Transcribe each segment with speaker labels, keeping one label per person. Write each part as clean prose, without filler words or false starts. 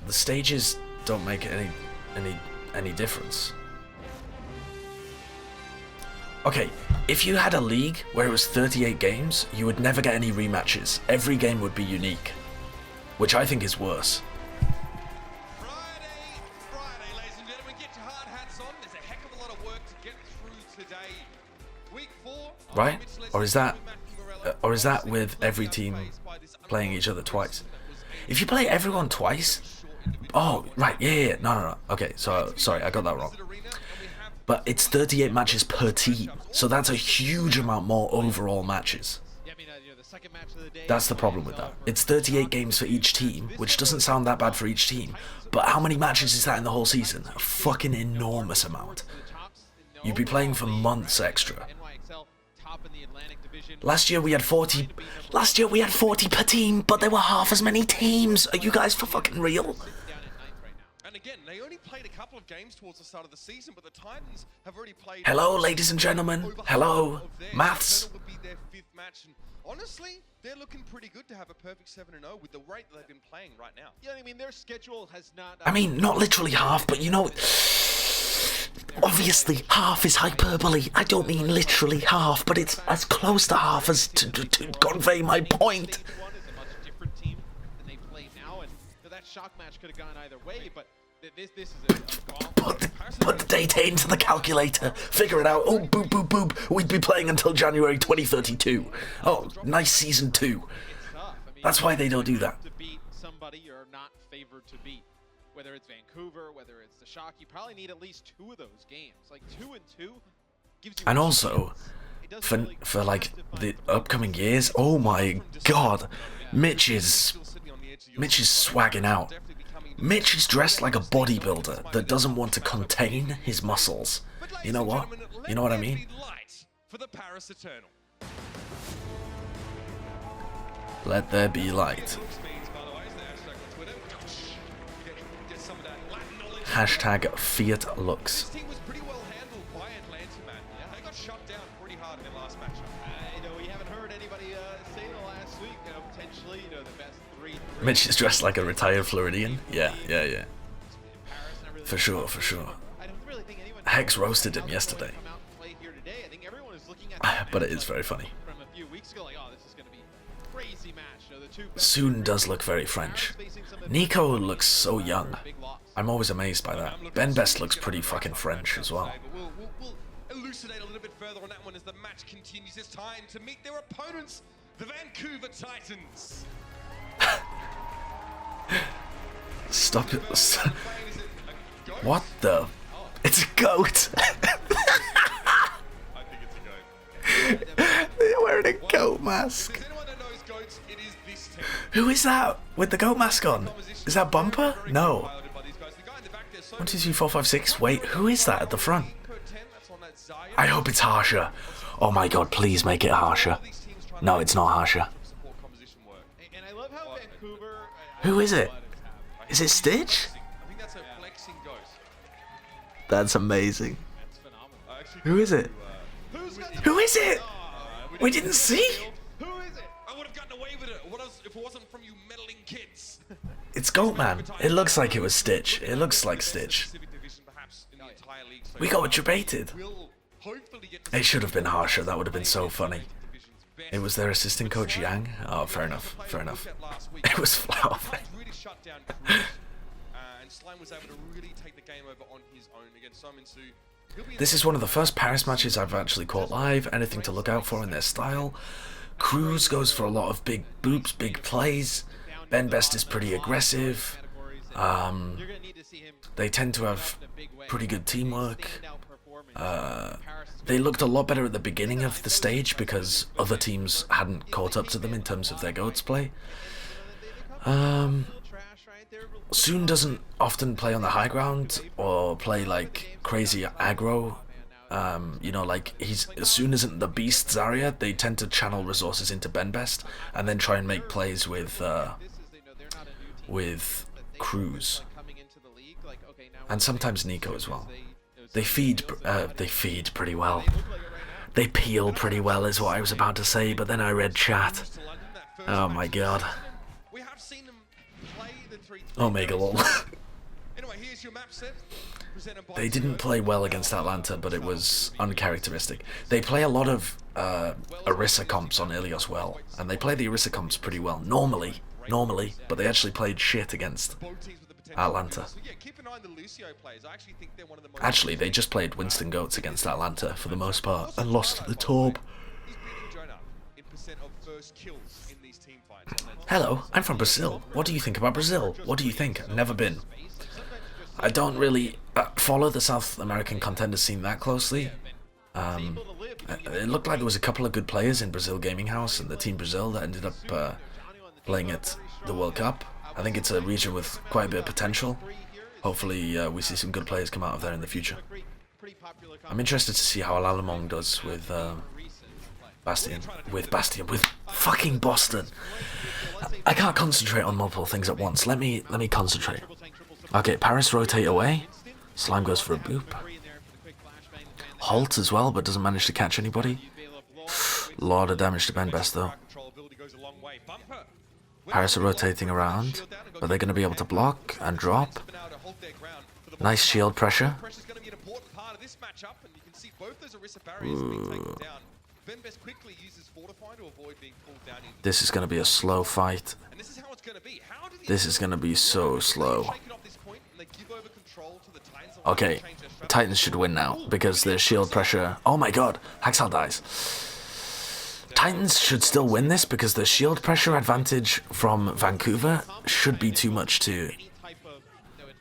Speaker 1: the stages don't make any difference. Okay, if you had a league where it was 38 games, you would never get any rematches. Every game would be unique, which I think is worse.
Speaker 2: Friday, ladies and gentlemen, get your hard hats on. There's a heck of a lot of work to get through today. Week 4,
Speaker 1: right? Or is that with every team playing each other twice? If you play everyone twice, oh right, yeah, no. Okay, so sorry, I got that wrong. But it's 38 matches per team, so that's a huge amount more overall matches. That's the problem with that. It's 38 games for each team, which doesn't sound that bad for each team, but how many matches is that in the whole season? A fucking enormous amount. You'd be playing for months extra. Last year we had 40 per team, but there were half as many teams. Are you guys for fucking real?
Speaker 2: And again, they only played a couple of games towards the start of the season, but the Titans have already played.
Speaker 1: Hello, ladies and gentlemen. Hello, maths.
Speaker 2: Will be their 5th match, and honestly, they're looking pretty good to have a perfect 7-0 with the rate that they've been playing right now.
Speaker 3: Yeah, I mean their schedule has not.
Speaker 1: I mean, not literally half, but you know, obviously half is hyperbole. I don't mean literally half, but it's as close to half as to convey my point.
Speaker 3: That shock match could have gone either way, but this is
Speaker 1: Put the data into the calculator. Figure it out. Oh, boop, boop, boop. We'd be playing until January 2032. Oh, nice season 2. That's why they don't do that.
Speaker 3: To beat somebody you're not favored to beat, whether it's Vancouver, whether it's the shock, you probably need at least 2 of those games. Like 2 and 2 gives you.
Speaker 1: And also, for like the upcoming years, oh my god, Mitch is swagging out. Mitch is dressed like a bodybuilder that doesn't want to contain his muscles. You know what? You know what I mean? Let there be light. Hashtag Fiat looks. Mitch is dressed like a retired Floridian. Yeah. For sure. Hex roasted him yesterday. But it is very funny. Soon does look very French. Nico looks so young. I'm always amazed by that. Ben Best looks pretty fucking French as well.
Speaker 2: We'll elucidate a little bit further on that one as the match continues. It's time to meet their opponents, the Vancouver Titans.
Speaker 1: Stop it. What the? It's a goat.
Speaker 2: I think it's a goat.
Speaker 1: They're wearing a goat mask. Who is that with the goat mask on? Is that Bumper? No. 1, 2, 3, 4, 5, 6. Wait, who is that at the front? I hope it's Harsher. Oh my god, please make it Harsher. No, it's not Harsher. Who is it? Is it Stitch? That's amazing. Who is it? Who is it? We didn't see.
Speaker 2: Who is it? I would have gotten away with it if it wasn't from you meddling kids.
Speaker 1: It's Goatman. It looks like it was Stitch. It looks like Stitch. We got debated. It should have been Harsher. That would have been so funny. It was their assistant coach Yang. Oh, fair enough. It was Flower. This is one of the first Paris matches I've actually caught live. Anything to look out for in their style. Cruz goes for a lot of big boops, big plays. Ben Best is pretty aggressive. They tend to have pretty good teamwork. They looked a lot better at the beginning of the stage because other teams hadn't caught up to them in terms of their goats play. Soon doesn't often play on the high ground or play like crazy aggro. You know, like Soon isn't the beast Zarya. They tend to channel resources into Ben Best and then try and make plays with Cruz and sometimes Nico as well. They feed pretty well. They peel pretty well is what I was about to say, but then I read chat. Oh my god.
Speaker 2: We have seen them play the
Speaker 1: Omega lol.
Speaker 2: Anyway, here's your map set.
Speaker 1: They didn't play well against Atlanta, but it was uncharacteristic. They play a lot of Orisa comps on Ilios well, and they play the Orisa comps pretty well. Normally, but they actually played shit against Atlanta. Actually, they just played Winston Goats against Atlanta for the most part, and lost to the Torb. Hello, I'm from Brazil. What do you think about Brazil? What do you think? I've never been. I don't really follow the South American contender scene that closely. It looked like there was a couple of good players in Brazil Gaming House and the Team Brazil that ended up playing at the World Cup. I think it's a region with quite a bit of potential. Hopefully we see some good players come out of there in the future. I'm interested to see how Alalomong does with with fucking Boston. I can't concentrate on multiple things at once. Let me concentrate. Okay, Paris rotate away. Slime goes for a boop. Halt as well, but doesn't manage to catch anybody. Lot of damage to Ben Best though. Paris are rotating around, but they're going to be able to block and drop. Nice shield pressure. Ooh. This is going to be a slow fight. This is going to be so slow. Okay, Titans should win now, because their shield pressure... Oh my god, Haxal dies. Titans should still win this, because the shield pressure advantage from Vancouver should be too much to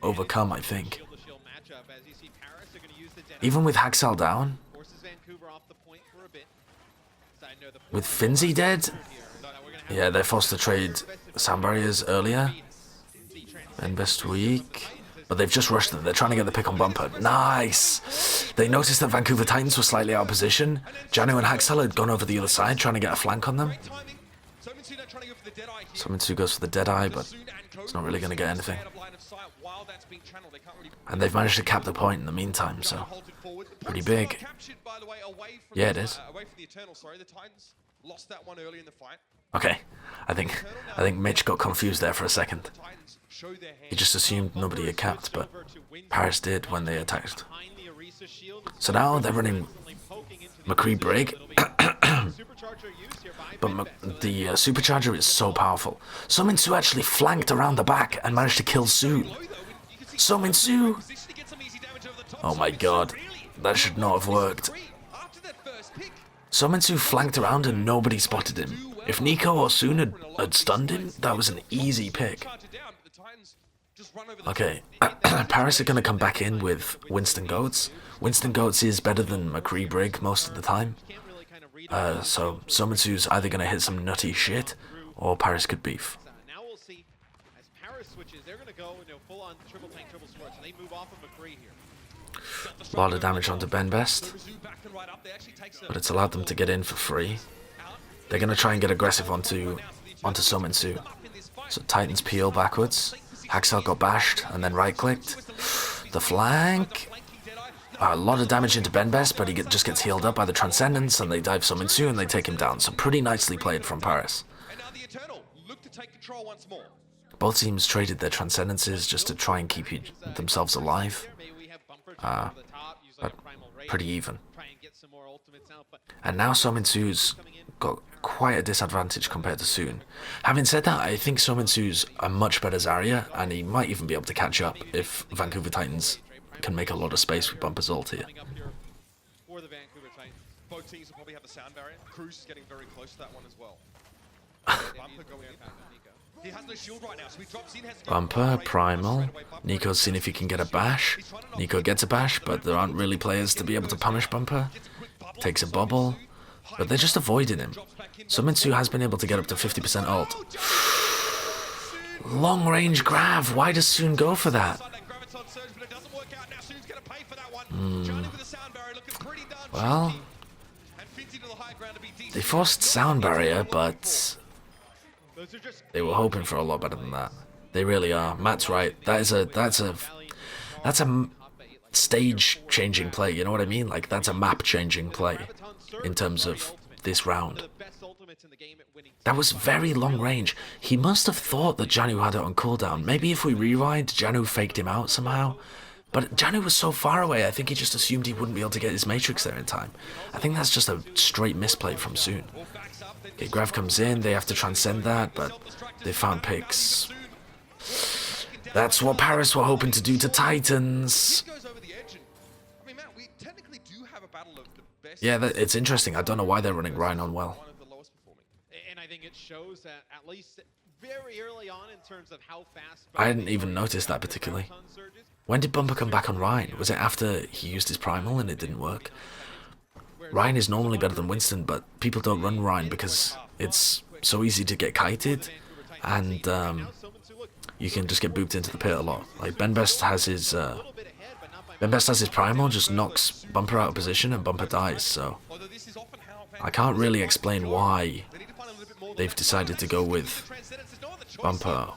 Speaker 1: overcome, I think. Even with Haxal down, with Finzi dead, yeah, they're forced to trade sound barriers earlier. Ben Best weak. But they've just rushed them. They're trying to get the pick on Bumper. Nice! They noticed that Vancouver Titans were slightly out of position. Janu and Haxal had gone over the other side, trying to get a flank on them. Suminsu goes for the Deadeye, but it's not really going to get anything. And they've managed to cap the point in the meantime, so pretty big. Yeah, it is. Okay, I think Mitch got confused there for a second. He just assumed nobody had capped, but Paris did when they attacked. So now they're running McCree Brig, but the Supercharger is so powerful. Suminsu actually flanked around the back and managed to kill Su. Suminsu! Oh my god, that should not have worked. Suminsu flanked around and nobody spotted him. If Nico or Soon had stunned him, that was an easy pick. Okay, Paris are going to come back in with Winston Goats. Winston Goats is better than McCree Brig most of the time. So Suminsu's either going to hit some nutty shit, or Paris could beef. A lot of damage onto Ben Best, but it's allowed them to get in for free. They're going to try and get aggressive onto Suminsu. So Titans peel backwards. Haxal got bashed and then right-clicked. The flank. A lot of damage into Ben Best, but he just gets healed up by the Transcendence, and they dive Suminsu and they take him down. So pretty nicely played from Paris. Both teams traded their Transcendences just to try and keep themselves alive. But pretty even. And now Suminsu's got quite a disadvantage compared to Soon. Having said that, I think Suminsu's a much better Zarya, and he might even be able to catch up if Vancouver Titans can make a lot of space with Bumper's ult here.
Speaker 2: Both teams will probably have the sound barrier. Cruz is getting very close to that one as well. He has no shield right now, so he drops in, has to
Speaker 1: Bumper, Primal. Nico's seen if he can get a bash. Nico gets a bash, but there aren't really players to be able to punish Bumper. Takes a bubble, but they're just avoiding him. Suminsu has been able to get up to 50% ult. Long range grav, why does Soon go for that? Well, they forced sound barrier, but they were hoping for a lot better than that. They really are. Matt's right. That's a stage-changing play. You know what I mean? Like, that's a map-changing play in terms of this round.
Speaker 3: ultimates in the game at winning.
Speaker 1: That was very long range. He must have thought that Janu had it on cooldown. Maybe if we rewind, Janu faked him out somehow. But Janu was so far away, I think he just assumed he wouldn't be able to get his Matrix there in time. I think that's just a straight misplay from Soon. Okay, Grav comes in, they have to transcend that, but they found picks. That's what Paris were hoping to do to Titans. Yeah, it's interesting. I don't know why they're running Rhein on well.
Speaker 3: And I think it shows that at least very early on in terms of how fast...
Speaker 1: I hadn't even noticed that particularly. When did Bumper come back on Rhein? Was it after he used his primal and it didn't work? Rhein is normally better than Winston, but people don't run Rhein because it's so easy to get kited, and you can just get booped into the pit a lot. Like Ben Best has his primal, just knocks Bumper out of position and Bumper dies, so I can't really explain why they've decided to go with Bumper.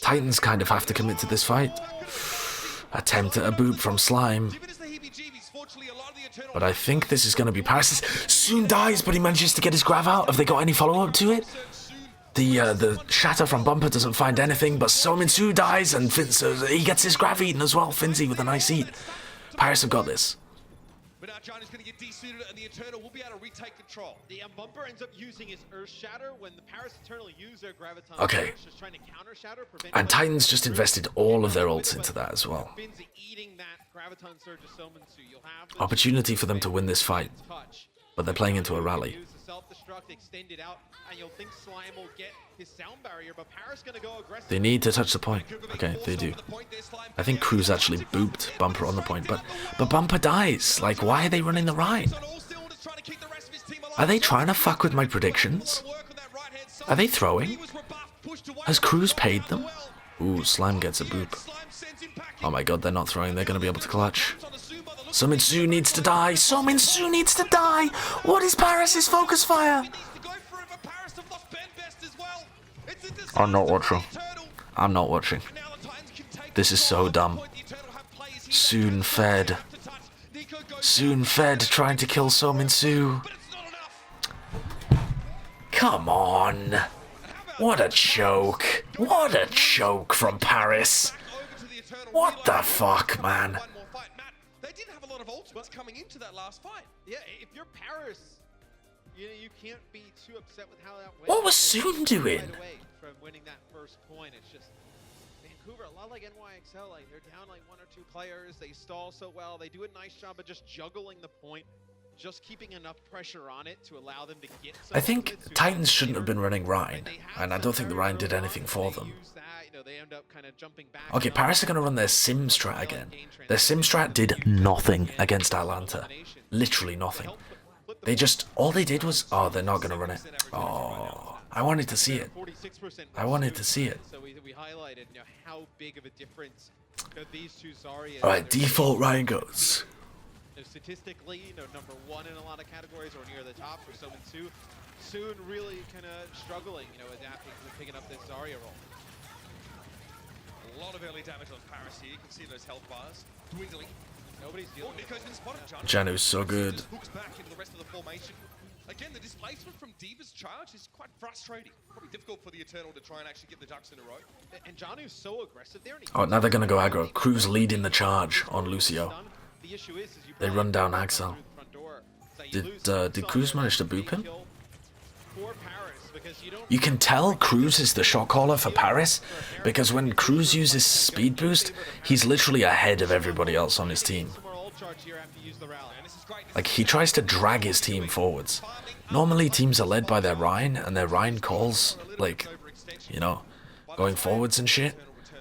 Speaker 1: Titans kind of have to commit to this fight. Attempt at a boop from Slime. But I think this is going to be Paris. Soon dies, but he manages to get his Grav out. Have they got any follow-up to it? The Shatter from Bumper doesn't find anything, but Sominsu dies, and he gets his Grav eaten as well. Finzi with a nice eat. Paris have got this.
Speaker 2: But now Johnny's going to get desuited and the Eternal will be able to retake control.
Speaker 3: The Bumper ends up using his Earth Shatter when the Paris Eternal use their Graviton.
Speaker 1: Okay.
Speaker 3: Just trying to counter Shatter,
Speaker 1: and Titans just invested all of their ults into that as well.
Speaker 3: Eating that Graviton Surge of Sominsu. You'll have
Speaker 1: Opportunity for them to win this fight, but they're playing into a rally. They need to touch the point. Okay, they do. I think Cruz actually booped Bumper on the point, but Bumper dies. Like, why are they running the Rhein? Are they trying to fuck with my predictions? Are they throwing? Has Cruz paid them? Ooh, Slime gets a boop. Oh my god, they're not throwing. They're going to be able to clutch. Sominsu needs to die. Sominsu needs to die. What is Paris' focus fire? I'm not watching. I'm not watching. This is so dumb. Soon fed. Soon fed trying to kill Sominsu. Come on. What a choke. What a choke from Paris. What the fuck, man?
Speaker 2: They didn't have a lot of ultimates coming into that last fight.
Speaker 3: Yeah, if you're Paris, you can't be too upset with how that went.
Speaker 1: What was Soon doing?
Speaker 3: Right away from winning that first point, it's just Vancouver, a lot like NYXL, like they're down like 1 or 2 players. They stall so well. They do a nice job of just juggling the point, just keeping enough pressure on it to allow them to get.
Speaker 1: I think Titans shouldn't have been running Rhein, and I don't think the Rhein did anything for them. Okay, Paris are going to run their sim strat again. Their sim strat did nothing against Atlanta. Literally nothing. They just, all they did was, oh, they're not going to run it. Oh, I wanted to see it. I wanted to see it. Alright, default Rhein goes.
Speaker 3: Statistically, number 1 in a lot of categories or near the top for Sominsu. Soon really kind of struggling, adapting to picking up this Zarya role.
Speaker 2: A lot of early damage on Paris here. You can see those health bars dwindling.
Speaker 3: Nobody's dealing with it.
Speaker 1: Janu's so good.
Speaker 2: Hooks back into the rest of the formation. Again, the displacement from D.Va's charge is quite frustrating. Probably difficult for the Eternal to try and actually get the ducks in a row.
Speaker 3: And Janu's so aggressive there.
Speaker 1: Oh, now they're going to go aggro. Cruz leading the charge on Lucio. They run down Axel. Did Cruz manage to boop him? You can tell Cruz is the shot caller for Paris, because when Cruz uses speed boost, he's literally ahead of everybody else on his team. Like, he tries to drag his team forwards. Normally teams are led by their Rhein, and their Rhein calls, like, going forwards and shit.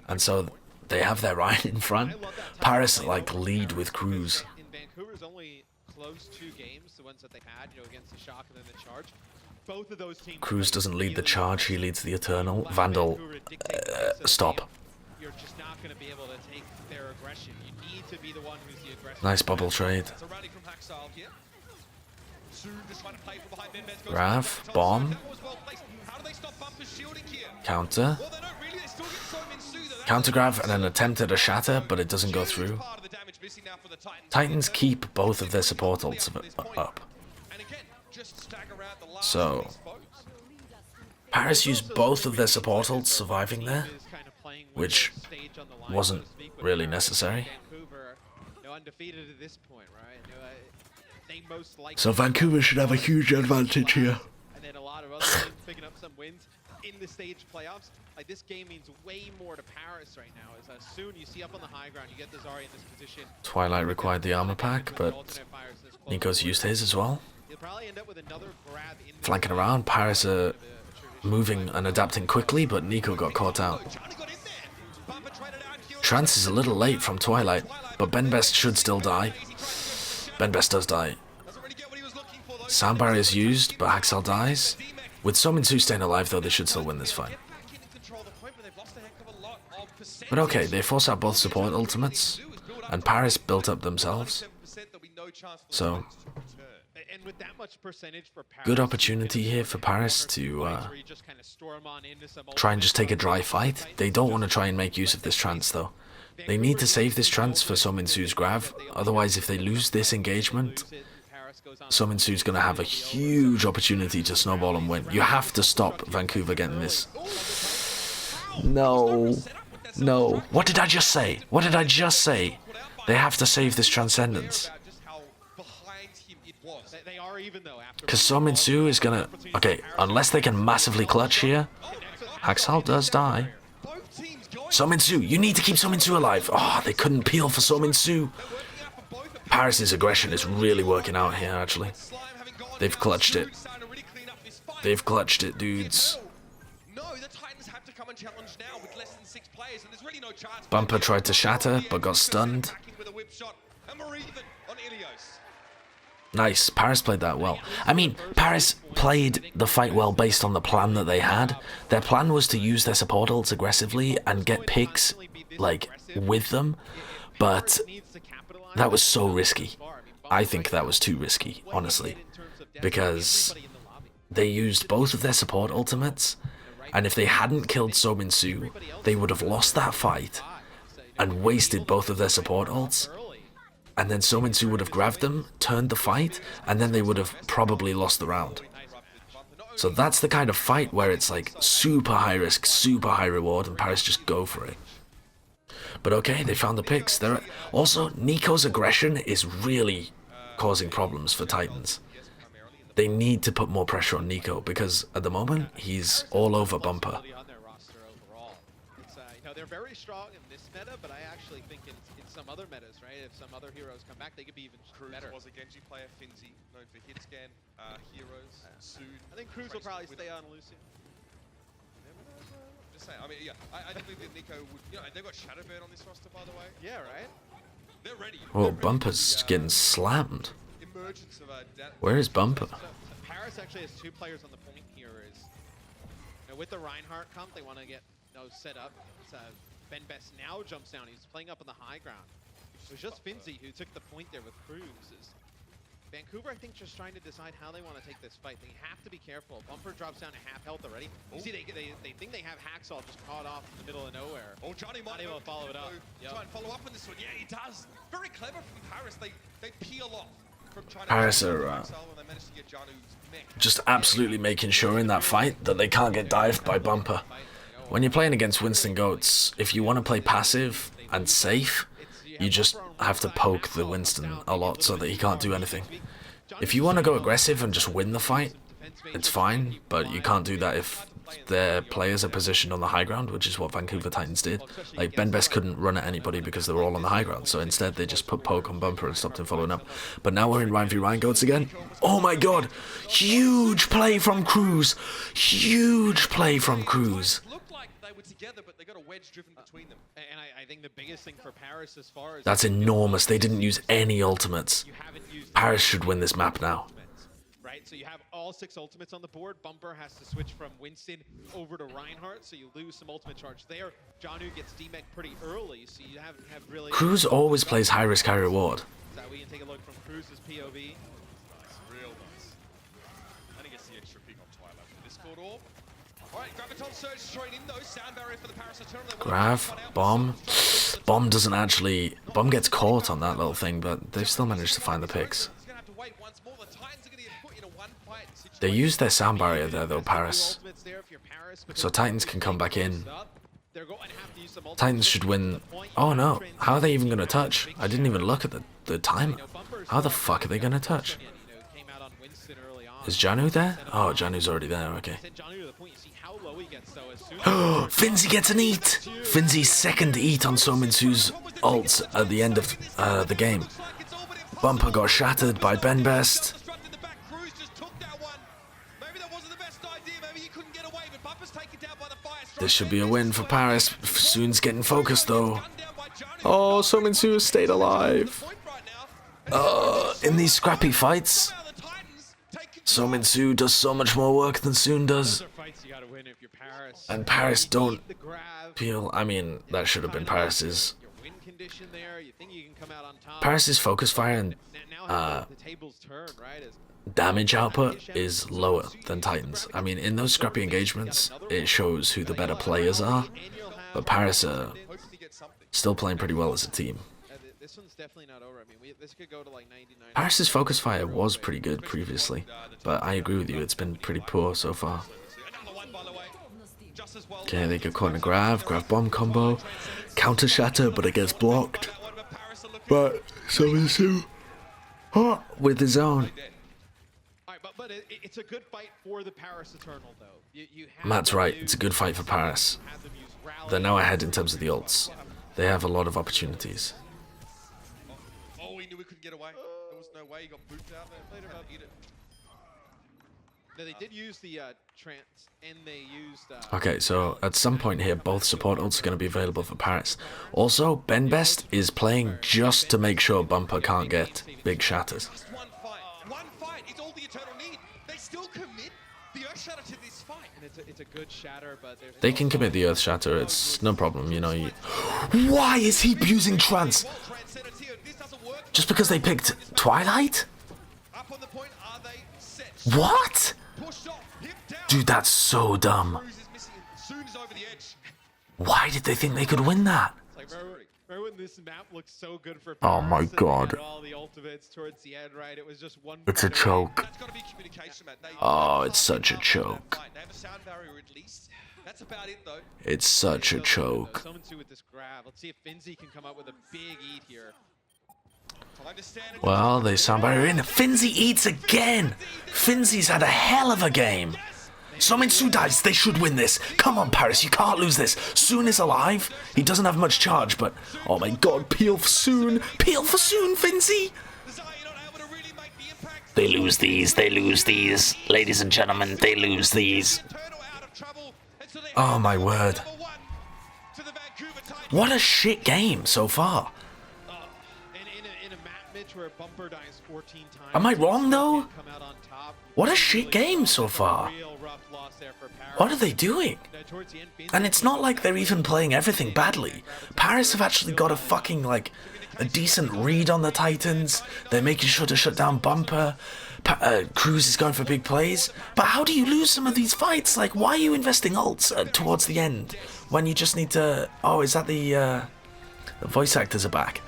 Speaker 1: And so they have their Rhein in front. Paris, like, lead with Cruz.
Speaker 3: In Vancouver's only close 2 games, the ones that they had, against the Shock and then the Charge. Both of those teams.
Speaker 1: Cruz doesn't lead the charge, he leads the Eternal. Vandal, stop.
Speaker 3: You're just not going to be able to take their aggression. You need to be the one who's the aggressor.
Speaker 1: Nice bubble trade. Rav, bomb. Counter. Counter grab and an attempt at a shatter, but it doesn't go through. Titans keep both of their support ults up. So Paris used both of their support ults surviving there, which wasn't really necessary. So Vancouver should have a huge advantage here.
Speaker 3: And then a lot of other teams picking up some wins in the stage playoffs. Like, this game means way more to Paris right now. As soon you see up on the high ground, you get the Zarya in this position.
Speaker 1: Twilight required the armor pack, but Nico's used his as well.
Speaker 3: He'll probably end up with another grab in
Speaker 1: Flanking around, Paris are moving and adapting quickly, but Nico got caught out. Trance is a little late from Twilight, but Benbest should still die. Benbest does die. Sound barrier is used, but Haxel dies. With Sominsu staying alive though, they should still win this fight. But okay, they force out both support ultimates, and Paris built up themselves. So, good opportunity here for Paris to try and just take a dry fight. They don't want to try and make use of this trance though. They need to save this trance for Sominsu's grav, otherwise if they lose this engagement, Sominsu's going to have a huge opportunity to snowball and win. You have to stop Vancouver getting this. No. No. What did I just say? What did I just say? They have to save this Transcendence. Because Sominsu is going to... Okay, unless they can massively clutch here, Haxel does die. Sominsu, you need to keep Sominsu alive. Oh, they couldn't peel for Sominsu. Paris' aggression is really working out here, actually. They've clutched it. They've clutched it, dudes. Bumper tried to shatter, but got stunned. Nice, Paris played that well. I mean, Paris played the fight well based on the plan that they had. Their plan was to use their support ults aggressively and get picks, like, with them. But that was so risky. I think that was too risky, honestly. Because they used both of their support ultimates, and if they hadn't killed Sominsu, they would have lost that fight and wasted both of their support ults. And then Sominsu would have grabbed them, turned the fight, and then they would have probably lost the round. So that's the kind of fight where it's like super high risk, super high reward, and Paris just go for it. But okay, they found the picks. Also, Nico's aggression is really causing problems for Titans. They need to put more pressure on Nico, because at the moment, he's all over Bumper.
Speaker 3: They're very strong in this meta, but I actually think in some other metas, right? If some other heroes come back, they could be even better.
Speaker 2: Cruz was a Genji player, Finzi, known for hit scan, heroes, soon.
Speaker 3: I think Cruz will probably stay on Lucio.
Speaker 2: Just saying, I mean, yeah, I think that Nico would, you know, they've got Shatter on this roster, by the way.
Speaker 3: Yeah, right?
Speaker 2: They're ready.
Speaker 1: Oh, Bumper's getting slammed. Where is Bumper?
Speaker 3: So Paris actually has two players on the point here. With the Reinhardt comp, they want to get set up. Benbest now jumps down. He's playing up on the high ground. It was just Finzi who took the point there with Cruz. Vancouver, I think, just trying to decide how they want to take this fight. They have to be careful. Bumper drops down to half health already. You see, they think they have Haxel just caught off in the middle of nowhere.
Speaker 2: Oh, Johnny might
Speaker 3: able to follow it up.
Speaker 2: Try and follow up on this one. Yeah, he does. Very clever from Paris. They peel off from trying to...
Speaker 1: Paris are just absolutely making sure in that fight that they can't get dived by Bumper. When you're playing against Winston Goats, if you want to play passive and safe, you just have to poke the Winston a lot so that he can't do anything. If you want to go aggressive and just win the fight, it's fine, but you can't do that if their players are positioned on the high ground, which is what Vancouver Titans did. Like, Benbest couldn't run at anybody because they were all on the high ground, so instead they just put poke on Bumper and stopped him following up. But now we're in Rein v Rhein Goats again. Oh my god! Huge play from Cruz! Huge play from Cruz!
Speaker 2: Together, but they got a wedge driven between them.
Speaker 3: And I think the biggest thing for Paris as far as...
Speaker 1: That's enormous. They didn't use any ultimates. Paris should win this map now.
Speaker 3: Right, so you have all 6 ultimates on the board. Bumper has to switch from Winston over to Reinhardt, so you lose some ultimate charge there. Janu gets DMEC pretty early, so you have really...
Speaker 1: Cruz always plays high risk, high reward.
Speaker 3: So we can take a look from Cruz's POV.
Speaker 2: Nice, real nice. I think it's the extra pick on Twilight for this Discord orb. Alright, Graviton Surge throwing in though. Sound barrier for the Paris Eternal.
Speaker 1: Grav, Bomb. Bomb doesn't actually... Bomb gets caught on that little thing, but they've still managed to find the picks.
Speaker 2: He's going to have to wait once more. The Titans are going to get put in a one-fight situation.
Speaker 1: They use their sound barrier there though, Paris. So Titans can come back in. Titans should win. Oh no, how are they even gonna touch? I didn't even look at the timer. How the fuck are they gonna touch? Is Janu there? Oh, Janu's already there, okay. Finzi gets an eat! Finzi's second eat on Sominsu's ult at the end of the game. Bumper got shattered by Ben Best. This should be a win for Paris. Soon's getting focused though. Oh, Sominsu stayed alive. In these scrappy fights, Sominsu does so much more work than Soon does. And Paris don't feel... I mean, that should have been Paris's. Paris's focus fire and damage output is lower than Titans. I mean, in those scrappy engagements, it shows who the better players are. But Paris are still playing pretty well as a team. Paris's focus fire was pretty good previously, but I agree with you, it's been pretty poor so far. Okay, they get caught in a grab bomb combo, counter shatter, but it gets blocked. But Sominsu, with his own.
Speaker 3: But it's a good fight for the Paris Eternal, though.
Speaker 1: Matt's right, it's a good fight for Paris. They're now ahead in terms of the ults. They have a lot of opportunities.
Speaker 2: Oh, we knew we couldn't get away. There was no way. He got booped out there.
Speaker 3: No, they did use the trance, and they used...
Speaker 1: Okay, so at some point here, both support ults are going to be available for Paris. Also, Ben Best is playing just to make sure Bumper can't get big shatters.
Speaker 2: One fight. It's all the Eternal need. They still commit the Earth Shatter to this fight.
Speaker 3: And it's a good shatter, but there's...
Speaker 1: They can commit the Earth Shatter, it's no problem, you know. Why is he using trance? Just because they picked Twilight?
Speaker 2: Up on the point, are they set?
Speaker 1: What? Dude, that's so dumb.
Speaker 2: Cruz is missing. Soon is over the edge.
Speaker 1: Why did they think they could win that?
Speaker 3: It's like, remember when this map looked so good for
Speaker 1: Oh my
Speaker 3: Paris, and
Speaker 1: god.
Speaker 3: they had all the ultimates towards the end, right? It was just one...
Speaker 1: It's a choke.
Speaker 2: That's got to be communication, man.
Speaker 1: Oh, it's such a choke.
Speaker 2: They have a sound barrier at least. That's about it, though.
Speaker 1: It's such a choke.
Speaker 3: Someone with this grab. Let's see if Finzi can come up with a big eat here.
Speaker 1: Well, they sound barrier in. Finzi eats again! Finzi's had a hell of a game. Sominsu dies, they should win this. Come on, Paris, you can't lose this. Soon is alive. He doesn't have much charge, but... Oh my god, peel for Soon. Peel for Soon, Finzi! They lose these, ladies and gentlemen, they lose these. Oh my word. What a shit game so far. Am I wrong though? What a shit game so far. What are they doing? And it's not like they're even playing everything badly. Paris have actually got a fucking, like, a decent read on the Titans. They're making sure to shut down Bumper. Cruz is going for big plays. But how do you lose some of these fights? Like, why are you investing ults towards the end when you just need to... Oh, is that the voice actors are back?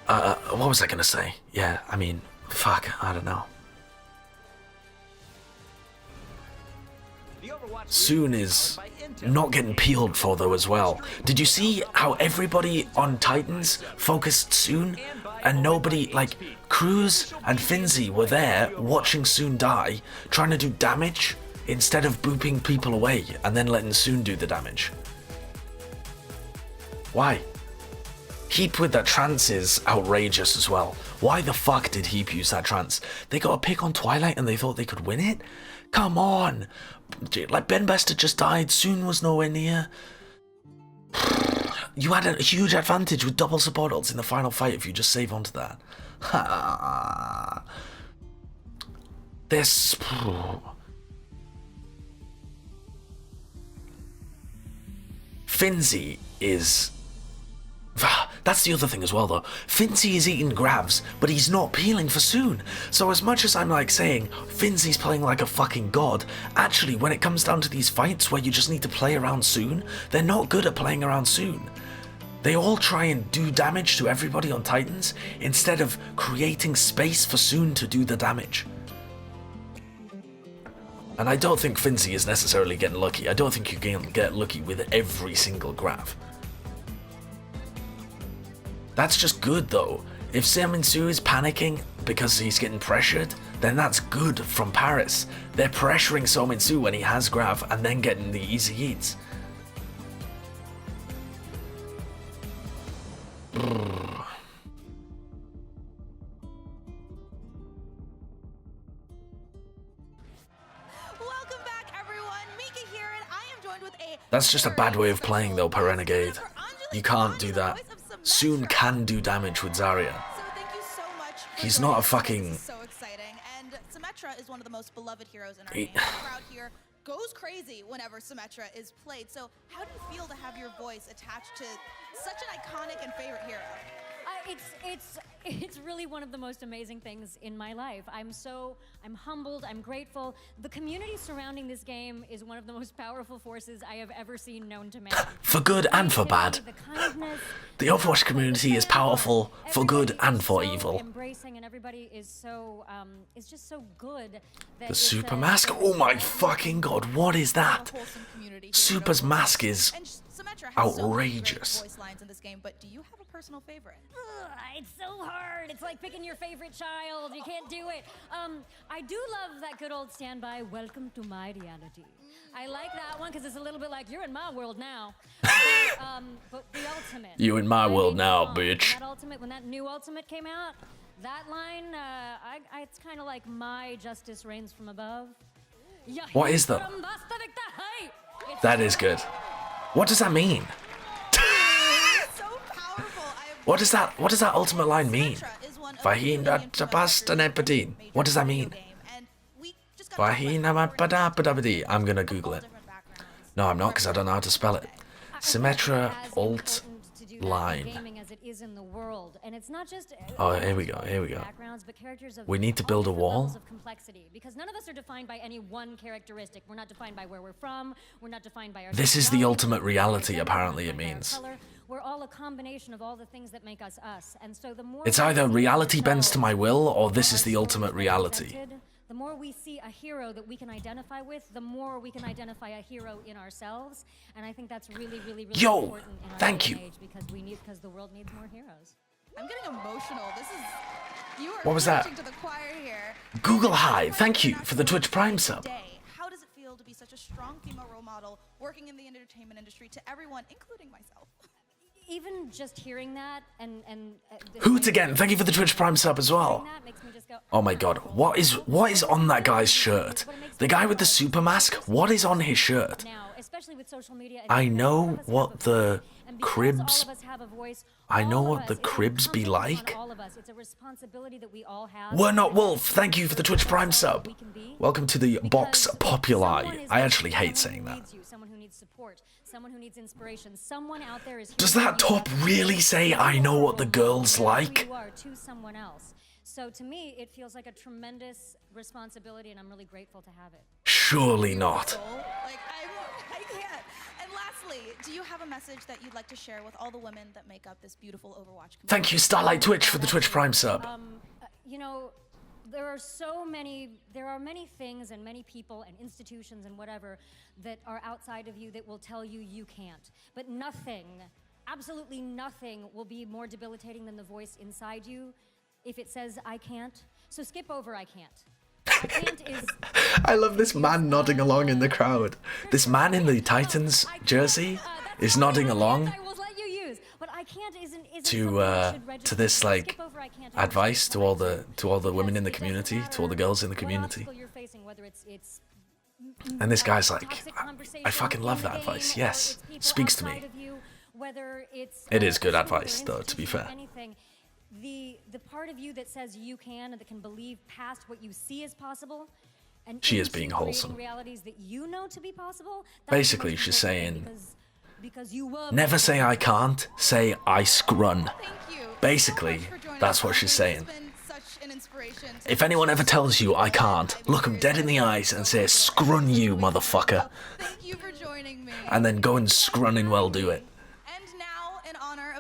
Speaker 1: What was I gonna say? Yeah, I mean, fuck, I don't know. Soon is not getting peeled for though as well. Did you see how everybody on Titans focused Soon and nobody, like Cruz and Finzi were there watching Soon die, trying to do damage instead of booping people away and then letting Soon do the damage? Why? Heap with that trance is outrageous as well. Why the fuck did Heap use that trance? They got a pick on Twilight and they thought they could win it? Come on! Like, Ben Best had just died, Soon was nowhere near. You had a huge advantage with double support ults in the final fight if you just save onto that. Ha! This... Finzi is... That's the other thing as well though. Finzi is eating grabs, but he's not peeling for Soon. So as much as I'm like saying Finzi's playing like a fucking god, actually when it comes down to these fights where you just need to play around Soon, they're not good at playing around Soon. They all try and do damage to everybody on Titans instead of creating space for Soon to do the damage. And I don't think Finzi is necessarily getting lucky. I don't think you can get lucky with every single grab. That's just good though. If Seomin-Soo is panicking because he's getting pressured, then that's good from Paris. They're pressuring Seomin-Soo when he has grab and then getting the easy eats. That's just a bad way of playing though, Perenegade. You can't do that. Soon can do damage with Zarya. He's not a fucking...
Speaker 4: So exciting, and Symmetra is one of the most beloved heroes in our game. The crowd here goes crazy whenever Symmetra is played. So how do you feel to have your voice attached to such an iconic and favorite hero?
Speaker 5: It's really one of the most amazing things in my life. I'm humbled, I'm grateful. The community surrounding this game is one of the most powerful forces I have ever seen known to man.
Speaker 1: For good and for bad. The Overwatch community is powerful for good and for evil.
Speaker 5: Embracing, and everybody is so is just so good.
Speaker 1: The Super Mask? Oh my fucking god, what is that? Super's mask is outrageous.
Speaker 4: Voice lines in this game, but do you have a personal favorite?
Speaker 5: It's so hard. It's like picking your favorite child. You can't do it. I do love that good old standby, welcome to my reality. I like that one because it's a little bit like, you're in my world now. But the ultimate.
Speaker 1: You in my world now, bitch.
Speaker 5: That ultimate, when that new ultimate came out, that line, it's kind of like my justice reigns from above.
Speaker 1: What is that? That is good. What does that mean? What does that ultimate line mean? What does that mean? I'm gonna Google it. No, I'm not, because I don't know how to spell it. Symmetra ult line. Oh, here we go, here we go. We need to build a wall.
Speaker 5: Because none of us are defined by any one characteristic. We're not defined by where we're from. We're not defined by our...
Speaker 1: This is the ultimate reality, apparently it means.
Speaker 5: We're all a combination of all the things that make us us. And so the more...
Speaker 1: It's either reality bends to my will, or this is the ultimate reality.
Speaker 5: The more we see a hero that we can identify with, the more we can identify a hero in ourselves. And I think that's really, really, really important in our
Speaker 1: thank you.
Speaker 5: age because the world needs more heroes.
Speaker 4: I'm getting emotional. This is... You are
Speaker 1: what was that?
Speaker 4: To the choir here.
Speaker 1: Google Hi, thank you for the Twitch Prime sub.
Speaker 4: How does it feel to be such a strong female role model working in the entertainment industry to everyone, including myself?
Speaker 5: Even just hearing that and
Speaker 1: Hoot again, thank you for the Twitch Prime sub as well. Oh my god, what is on that guy's shirt? The guy with the super mask, what is on his shirt? I know what the cribs be like. We're not wolf, thank you for the Twitch Prime sub. Welcome to the box populi. I actually hate saying that.
Speaker 5: Someone who needs inspiration. Someone out there is...
Speaker 1: Does that top really say I know what the girl's like?
Speaker 5: You are to someone else. So to me, it feels like a tremendous responsibility, and I'm really grateful to have it.
Speaker 1: Surely not.
Speaker 4: Like, I can't. And lastly, do you have a message that you'd like to share with all the women that make up this beautiful Overwatch community?
Speaker 1: Thank you, Starlight Twitch, for the Twitch Prime sub.
Speaker 5: You know, there are many things and many people and institutions and whatever that are outside of you that will tell you you can't. But nothing, absolutely nothing, will be more debilitating than the voice inside you if it says I can't. So skip over I can't. I can't is...
Speaker 1: I love this man nodding along in the crowd. This man in the Titans jersey is nodding along to this like advice to all the women in the community, to all the girls in the community. And this guy's like, I fucking love that advice. Yes, speaks to me. It is good advice, though, to be fair.
Speaker 5: The part of you that says you can and that can believe past what you see as possible, and
Speaker 1: she is being wholesome.
Speaker 5: Realities that you know to be possible.
Speaker 1: Basically, she's saying, never say I can't, say I scrun. Basically, that's what she's saying. If anyone ever tells you I can't, look them dead in the eyes and say, scrun you, motherfucker.
Speaker 4: Thank you for joining me.
Speaker 1: And then go and scrun and well do it.
Speaker 4: And now, in honor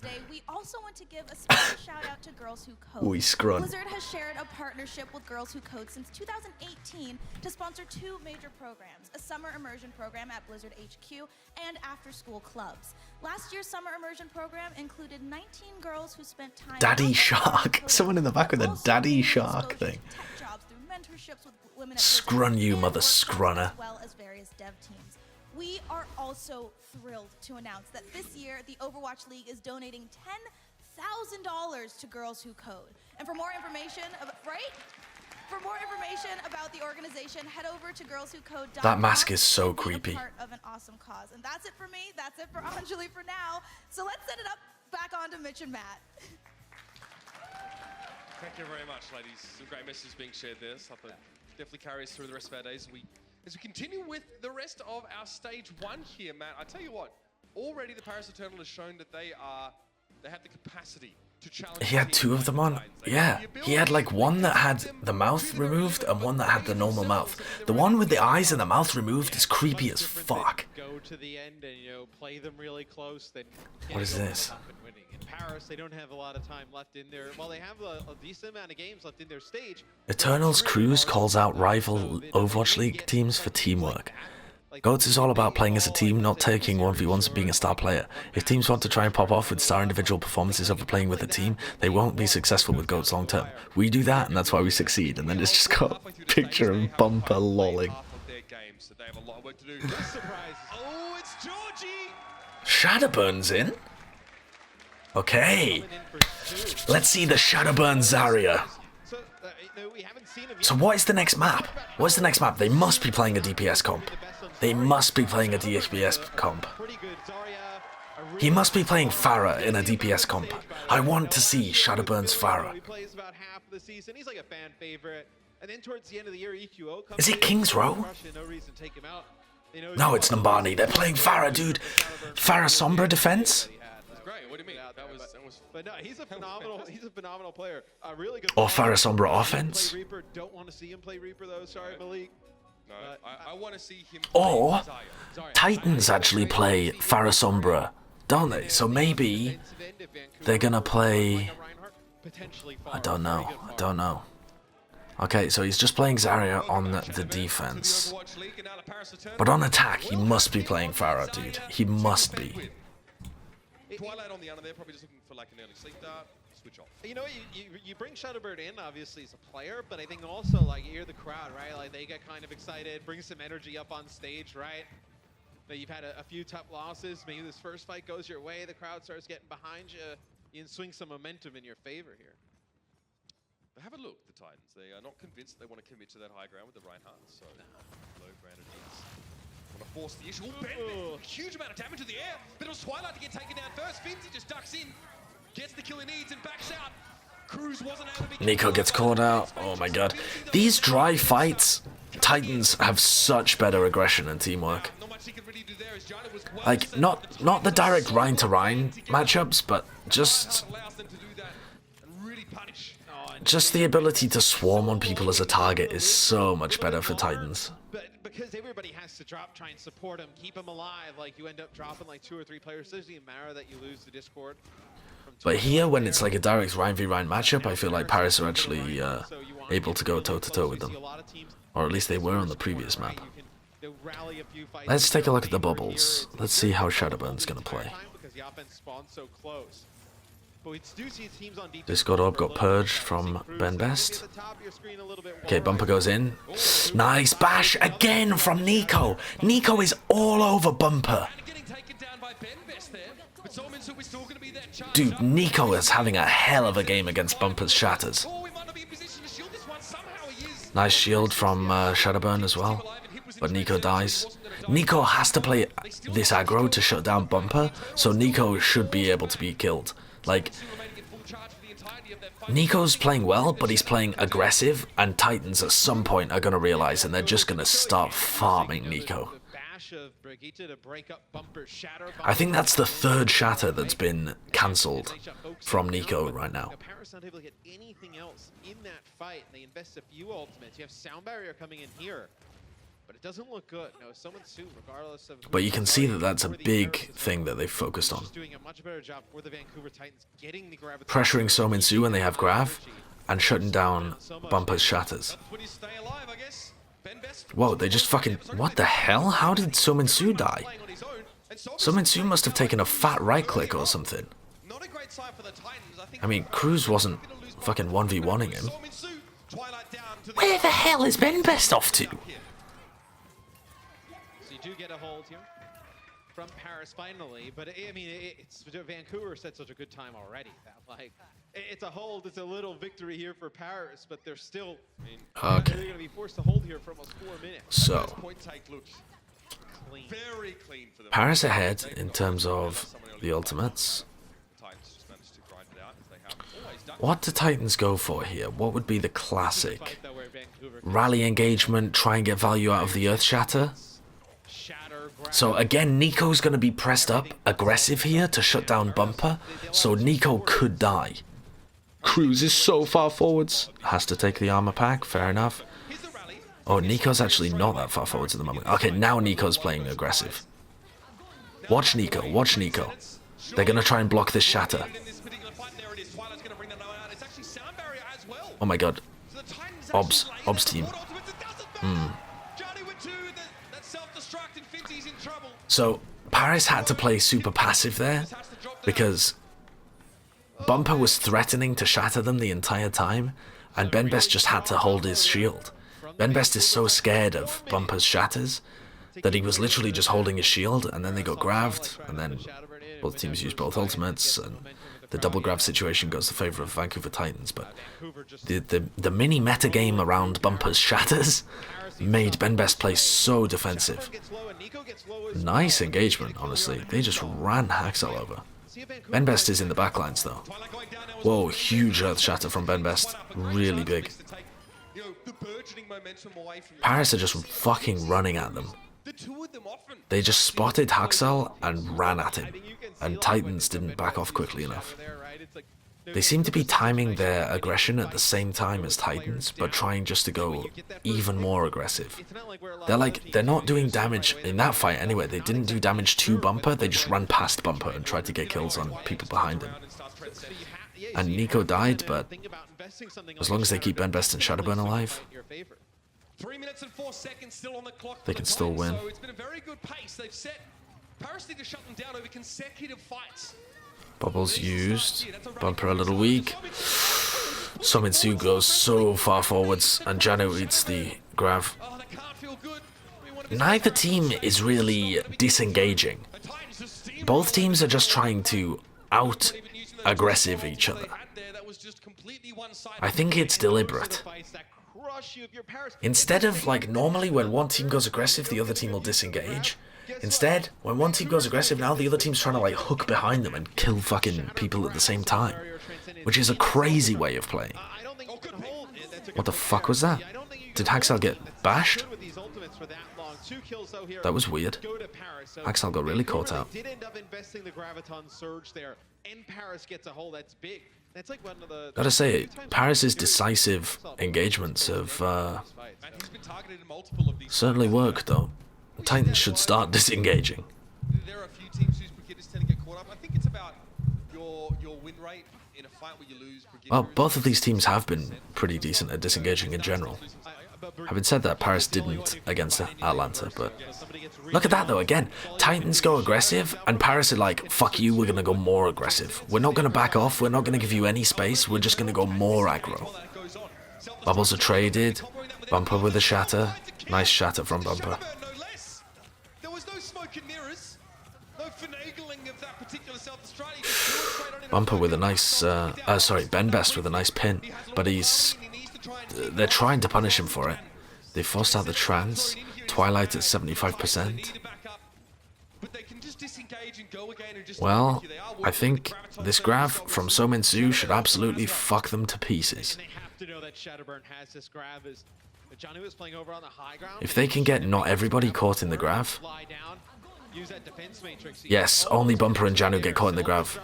Speaker 4: Day, we also want to give a special shout out to Girls Who Code.
Speaker 1: Oi, Scrum.
Speaker 4: Blizzard has shared a partnership with Girls Who Code since 2018 to sponsor 2 major programs, a summer immersion program at Blizzard HQ and after-school clubs. Last year's summer immersion program included 19 girls who spent time
Speaker 1: Daddy
Speaker 4: outside
Speaker 1: Shark.
Speaker 4: coding.
Speaker 1: Someone in the back with a
Speaker 4: Also
Speaker 1: Daddy
Speaker 4: gaining
Speaker 1: Shark
Speaker 4: exposure to
Speaker 1: thing.
Speaker 4: tech jobs through mentorships with women at
Speaker 1: Scrun
Speaker 4: Blizzard
Speaker 1: you,
Speaker 4: and
Speaker 1: mother
Speaker 4: workshops,
Speaker 1: scrunner.
Speaker 4: as well as various dev teams. We are also thrilled to announce that this year the Overwatch League is donating $10,000 to Girls Who Code. And for more information, For more information about the organization, head over to girlswhocode.com.
Speaker 1: That mask is so
Speaker 4: and be a
Speaker 1: creepy.
Speaker 4: part of an awesome cause. And that's it for me. That's it for Anjali for now. So let's set it up back onto Mitch and Matt.
Speaker 2: Thank you very much, ladies. Some great messages being shared there. Stuff that definitely carries through the rest of our days. As we continue with the rest of our stage 1 here, Matt, I tell you what, already the Paris Eternal has shown that they have the capacity to challenge.
Speaker 1: He had 2 of them on. Yeah, he had like one that had the mouth removed and one that had the normal mouth. The one with the eyes and the mouth removed is creepy as fuck.
Speaker 3: Go to the end and play them really close. Then
Speaker 1: What is this?
Speaker 3: In Paris, they don't have a lot of time left in there. Well, they have a decent amount of games left in their stage.
Speaker 1: Eternal's Cruz calls out rival Overwatch League teams for teamwork. GOATS is all about playing as a team, not taking 1v1s and being a star player. If teams want to try and pop off with star individual performances over playing with a team, they won't be successful with GOATS long term. We do that, and that's why we succeed. And then it's just got a picture of Bumper lolling.
Speaker 2: Oh, it's Georgie!
Speaker 1: Shadowburn's in? Okay. Let's see the Shadowburn Zarya. So what is the next map? What is the next map? They must be playing a DPS comp. They must be playing a DPS comp. He must be playing Pharah in a DPS comp. I want to see Shadowburn's Pharah. Is it King's Row? No, it's Numbani. They're playing Pharah, dude. Pharah Sombra defense?
Speaker 2: Great. What do you mean?
Speaker 3: But no, he's a phenomenal player. Really good.
Speaker 1: Or Pharah Sombra offense?
Speaker 3: Reaper. Don't want to see him play Reaper though. Sorry, Malik.
Speaker 2: No, I want to see him.
Speaker 1: Or Titans actually play Pharah Sombra, don't they? So maybe they're gonna play. I don't know. Okay, so he's just playing Zarya on the defense. But on attack, he must be playing Pharah, dude. He must be.
Speaker 2: Twilight on the under there, probably just looking for like an early sleep dart. Switch off.
Speaker 3: You know what? You bring Shadowbird in, obviously, as a player, but I think also, like, you hear the crowd, right? Like, they get kind of excited, bring some energy up on stage, right? But you've had a few tough losses. Maybe this first fight goes your way, the crowd starts getting behind you. You can swing some momentum in your favor here.
Speaker 2: But have a look, the Titans. They are not convinced they want to commit to that high ground with the Reinhardt, so low grounded hits. Want to force the issue. Oh, Ben, huge amount of damage to the air, but it was Twilight to get taken down first. Finzy just ducks in, gets the kill he needs, and backs out. Cruz wasn't able to be.
Speaker 1: Nico gets caught out. Oh my god. These dry fights, Titans have such better aggression and teamwork. Like, not the direct Rein to Rein matchups, but just the ability to swarm on people as a target is so much better for Titans.
Speaker 3: But because everybody has to try and support him, keep him alive, like you end up dropping like 2 or 3 players. It doesn't even matter that you lose the Discord.
Speaker 1: But here, when it's like a direct Rein v Rein matchup, I feel like Paris are actually able to go toe-to-toe with them. Or at least they were on the previous map. Let's take a look at the bubbles. Let's see how Shadowburn's gonna play. Discord Orb got purged from Ben Best. Okay, Bumper goes in. Nice bash again from Nico. Nico is all over Bumper. Dude, Nico is having a hell of a game against Bumper's Shatters. Nice shield from Shadowburn as well. But Nico dies. Nico has to play this aggro to shut down Bumper, so Nico should be able to be killed. Like, Nico's playing well, but he's playing aggressive, and Titans at some point are going to realize, and they're just going to start farming Nico. I think that's the 3rd Shatter that's been cancelled from Nico right now.
Speaker 3: Paris not able to get anything else in that fight. They invest a few ultimates. You have Sound Barrier coming in here. but it doesn't look good. No, someone soon, regardless of.
Speaker 1: But you can see that that's a big thing that they've focused on.
Speaker 3: Just doing a much better job for the Vancouver Titans getting the gravitas.
Speaker 1: Pressuring Sominsu when they have Grav, and shutting down Bumper's Shatters. Whoa, they just fucking... What the hell? How did Sominsu die? Sominsu must have taken a fat right click or something. I mean, Cruz wasn't fucking 1v1ing him. Where the hell is Benbest off to?
Speaker 3: So you do get a hold here from Paris finally, but I mean, it's Vancouver set such a good time already that like it's a hold, it's a little victory here for Paris, but they're still
Speaker 1: Okay.
Speaker 3: they're gonna be forced to hold here for almost 4 minutes.
Speaker 1: So,
Speaker 2: Point take looks very clean for them.
Speaker 1: Paris ahead in terms of the ultimates.
Speaker 2: Titans just managed to grind it out as they have always done.
Speaker 1: What do Titans go for here? What would be the classic?
Speaker 3: Fight though where Vancouver
Speaker 1: Rally engagement, try and get value out of the Earth Shatter?
Speaker 3: Shatter,
Speaker 1: So again, Nico's going to be pressed up aggressive here to shut down Bumper, so Nico could die. Cruz is so far forwards. Has to take the armor pack, fair enough. Oh, Nico's actually not that far forwards at the moment. Okay, now Nico's playing aggressive. Watch Nico, watch Nico. They're going to try and block this Shatter. Oh my god. Obs team. So, Paris had to play super passive there, because Bumper was threatening to shatter them the entire time, and Benbest just had to hold his shield. Benbest is so scared of Bumper's shatters that he was literally just holding his shield, and then they got grabbed, and then both teams used both ultimates, and the double grab situation goes in favor of Vancouver Titans. But the mini meta game around Bumper's shatters made Benbest play so defensive. Nice engagement, honestly. They just ran Haxel over. Benbest is in the backlines though. Whoa, huge Earth Shatter from Benbest. Really big. Paris are just fucking running at them. They just spotted Haxel and ran at him, and Titans didn't back off quickly enough. They seem to be timing their aggression at the same time as Titans, but trying just to go even more aggressive. They're not doing damage in that fight anyway. They didn't do damage to Bumper, they just ran past Bumper and tried to get kills on people behind him. And Nico died, but as long as they keep Benbest and Shadowburn alive,
Speaker 2: 3 minutes and 4 seconds still on the clock.
Speaker 1: they can still win.
Speaker 2: So it's been a very good pace. They've set Paris need to shut them down over consecutive fights.
Speaker 1: Bubbles used. Bumper a little weak. Sominsu goes so far forwards, and Jano eats the grav.
Speaker 2: Oh, that can't feel good.
Speaker 1: Neither team is really disengaging. Both teams are just trying to out-aggressive each other. I think it's deliberate. Instead of, like, normally when one team goes aggressive, the other team will disengage. Instead, when one team goes aggressive, now the other team's trying to, like, hook behind them and kill fucking people at the same time. Which is a crazy way of playing. What the fuck was that? Did Haxel get bashed? That was weird. Haxel got really caught out. Gotta say, Paris' decisive engagements have certainly worked, though. Titans should start disengaging.
Speaker 2: There are a few teams whose Brigaders tend to get caught up. I think it's about your win rate in a fight where you lose.
Speaker 1: Well, both of these teams have been pretty decent at disengaging in general. Having said that, Paris didn't against Atlanta, but look at that though, again. Titans go aggressive, and Paris are like, fuck you, we're gonna go more aggressive. We're not gonna back off, we're not gonna give you any space, we're just gonna go more aggro. Bubbles are traded, Bumper with a Shatter. Nice Shatter from Bumper. Bumper with a nice, sorry, Benbest with a nice pin, but they're trying to punish him for it. They forced out the trance, Twilight at 75%. Well, I think this grab from Sominsu should absolutely fuck them to pieces. If they can get not everybody caught in the grav. Yes, only Bumper and Janu get caught in the grav.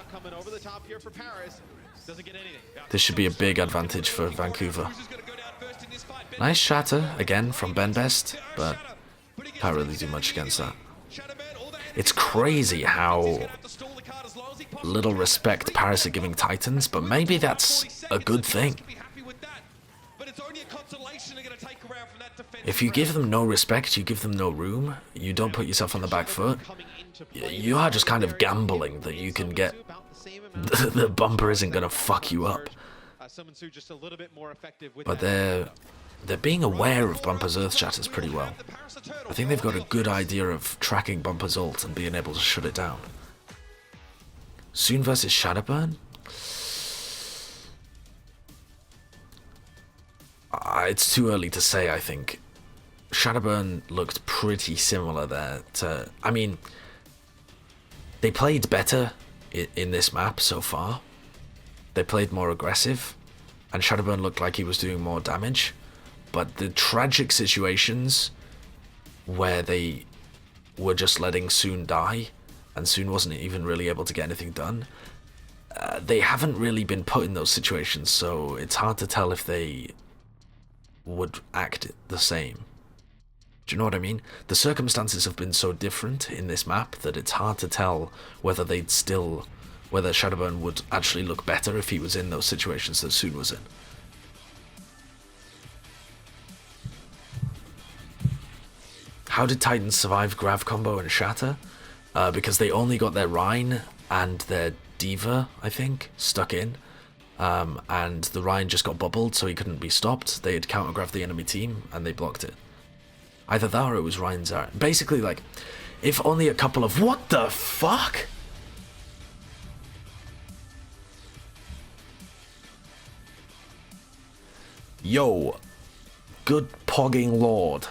Speaker 1: This should be a big advantage for Vancouver. Nice Shatter, again, from Benbest, but Can't really do much against that. It's crazy how little respect Paris are giving Titans, but maybe that's a good thing. If you give them no respect, you give them no room, you don't put yourself on the back foot, you are just kind of gambling that you can get... the bumper isn't going to fuck you up. But they're being aware of Bumper's Earth Shatters pretty well. I think they've got a good idea of tracking Bumper's ult and being able to shut it down. Soon versus Shadowburn? It's too early to say, I think. Shadowburn looked pretty similar there to... I mean, they played better in this map so far. They played more aggressive, and Shadowburn looked like he was doing more damage. But the tragic situations where they were just letting Soon die, and Soon wasn't even really able to get anything done, they haven't really been put in those situations, so it's hard to tell if they would act the same. Do you know what I mean? The circumstances have been so different in this map that it's hard to tell whether whether Shadowburn would actually look better if he was in those situations that Soon was in. How did Titans survive Grav combo and Shatter? Because they only got their Rhein and their Diva, I think, stuck in. And the Rhein just got bubbled, so he couldn't be stopped. They had countergrabbed the enemy team, and they blocked it. Either that or it was Rhein Zarya. Basically, like, if only a couple of... What the fuck? Yo. Good pogging lord.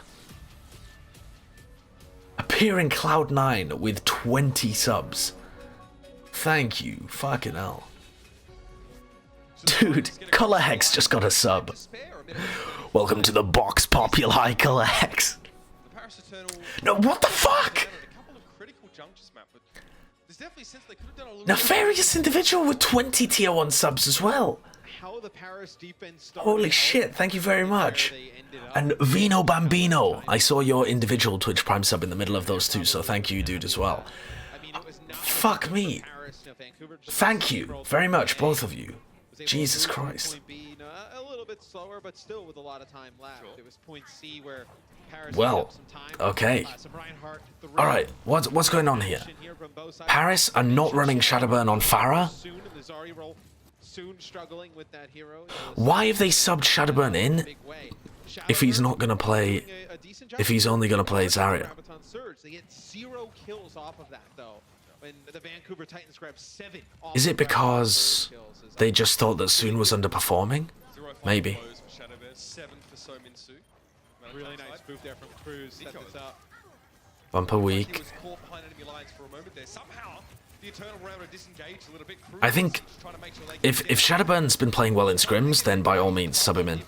Speaker 1: Appearing Cloud9 with 20 subs. Thank you. Fucking hell. Dude, Color Hex just got a sub. Welcome to the box, Populi Color Hex. No, what the fuck? Nefarious individual with 20 tier 1 subs as well. Holy shit, thank you very much. And Vino Bambino, I saw your individual Twitch Prime sub in the middle of those two, so thank you, dude, as well. Fuck me. Thank you very much, both of you. Jesus Christ. Well, okay. Alright, what's going on here? Paris are not running Shadowburn on Pharah? Why have they subbed Shadowburn in if he's not gonna play, if he's only gonna play Zarya? Is it because they just thought that Soon was underperforming? Maybe.
Speaker 3: Really nice move there from Cruz. Set this up.
Speaker 1: Bumper weak. I think if Shadowburn's been playing well in scrims, then by all means sub him in.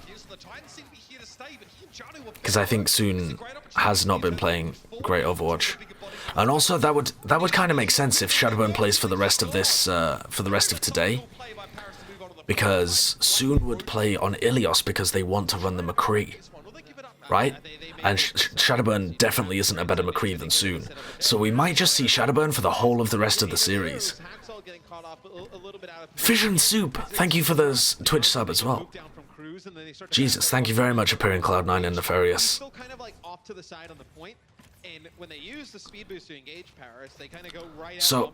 Speaker 1: Because I think Soon has not been playing great Overwatch. And also that would kind of make sense if Shadowburn plays for the rest of this for the rest of today. Because Soon would play on Ilios because they want to run the McCree. Right? And Shadowburn definitely isn't a better McCree than Soon. So we might just see Shadowburn for the whole of the rest of the series. Fission Soup, thank you for the Twitch sub as well. Jesus, thank you very much, Appearing Cloud9 and Nefarious. So,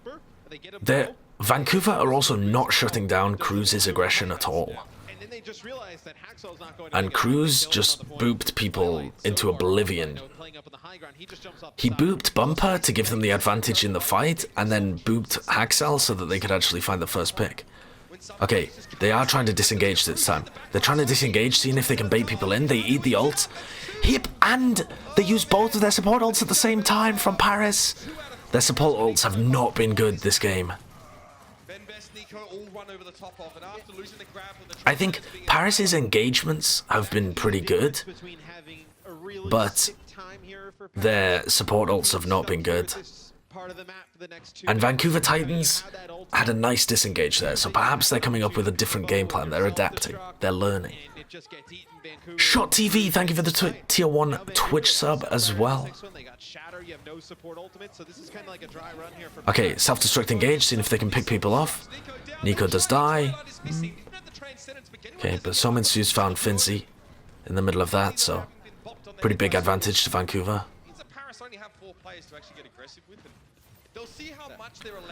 Speaker 1: Vancouver are also not shutting down Cruz's aggression at all. And Cruz just booped people into oblivion. He booped Bumper to give them the advantage in the fight, and then booped Haxel so that they could actually find the first pick. Okay, they are trying to disengage this time. They're trying to disengage, seeing if they can bait people in. They eat the ult. Hip, and they use both of their support ults at the same time from Paris. Their support ults have not been good this game. I think Paris's engagements have been pretty good, but their support ults have not been good.
Speaker 3: part of the map for the next 2
Speaker 1: And
Speaker 3: minutes.
Speaker 1: Vancouver
Speaker 3: You
Speaker 1: Titans
Speaker 3: have that ult,
Speaker 1: had a nice disengage there, so perhaps they're coming up with a different game plan. They're adapting. They're learning.
Speaker 3: and it just gets eaten. Vancouver.
Speaker 1: Shot TV, thank you for the tier 1 Twitch sub as well.
Speaker 3: They got Shatter, you have no support ultimate, so this is kind of like a dry run here for
Speaker 1: Okay, self-destruct engage, seeing if they can pick people off. Nico does die. Okay, but Sominsu's found Finzi in the middle of that, so pretty big advantage to Vancouver.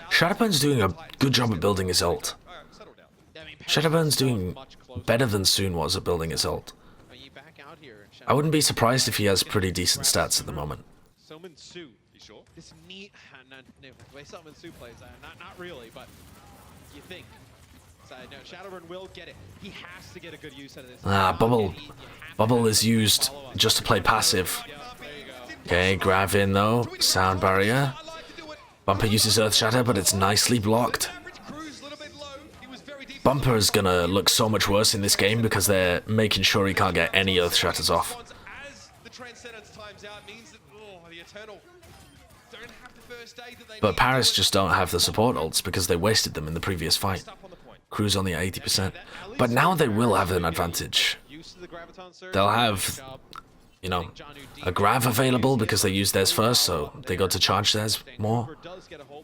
Speaker 1: Shadowburn's doing a good job at building his ult. Shadowburn's doing better than Soon was at building his ult. I wouldn't be surprised if he has pretty decent stats at the moment.
Speaker 3: Sominsu, you sure? This neat, the way Sominsu plays, not really, but you think. So, no, Shadowburn will get it. He has to get a good use out of this.
Speaker 1: Bubble is used just to play passive. Okay, grab in though, sound barrier. Bumper uses Earth Shatter, but it's nicely blocked. Bumper is gonna look so much worse in this game because they're making sure he can't get any Earth Shatters off. But Paris just don't have the support ults because they wasted them in the previous fight. Cruz only at 80%. But now they will have an advantage. They'll have, you know, a Grav available because they used theirs first, so they got to charge theirs more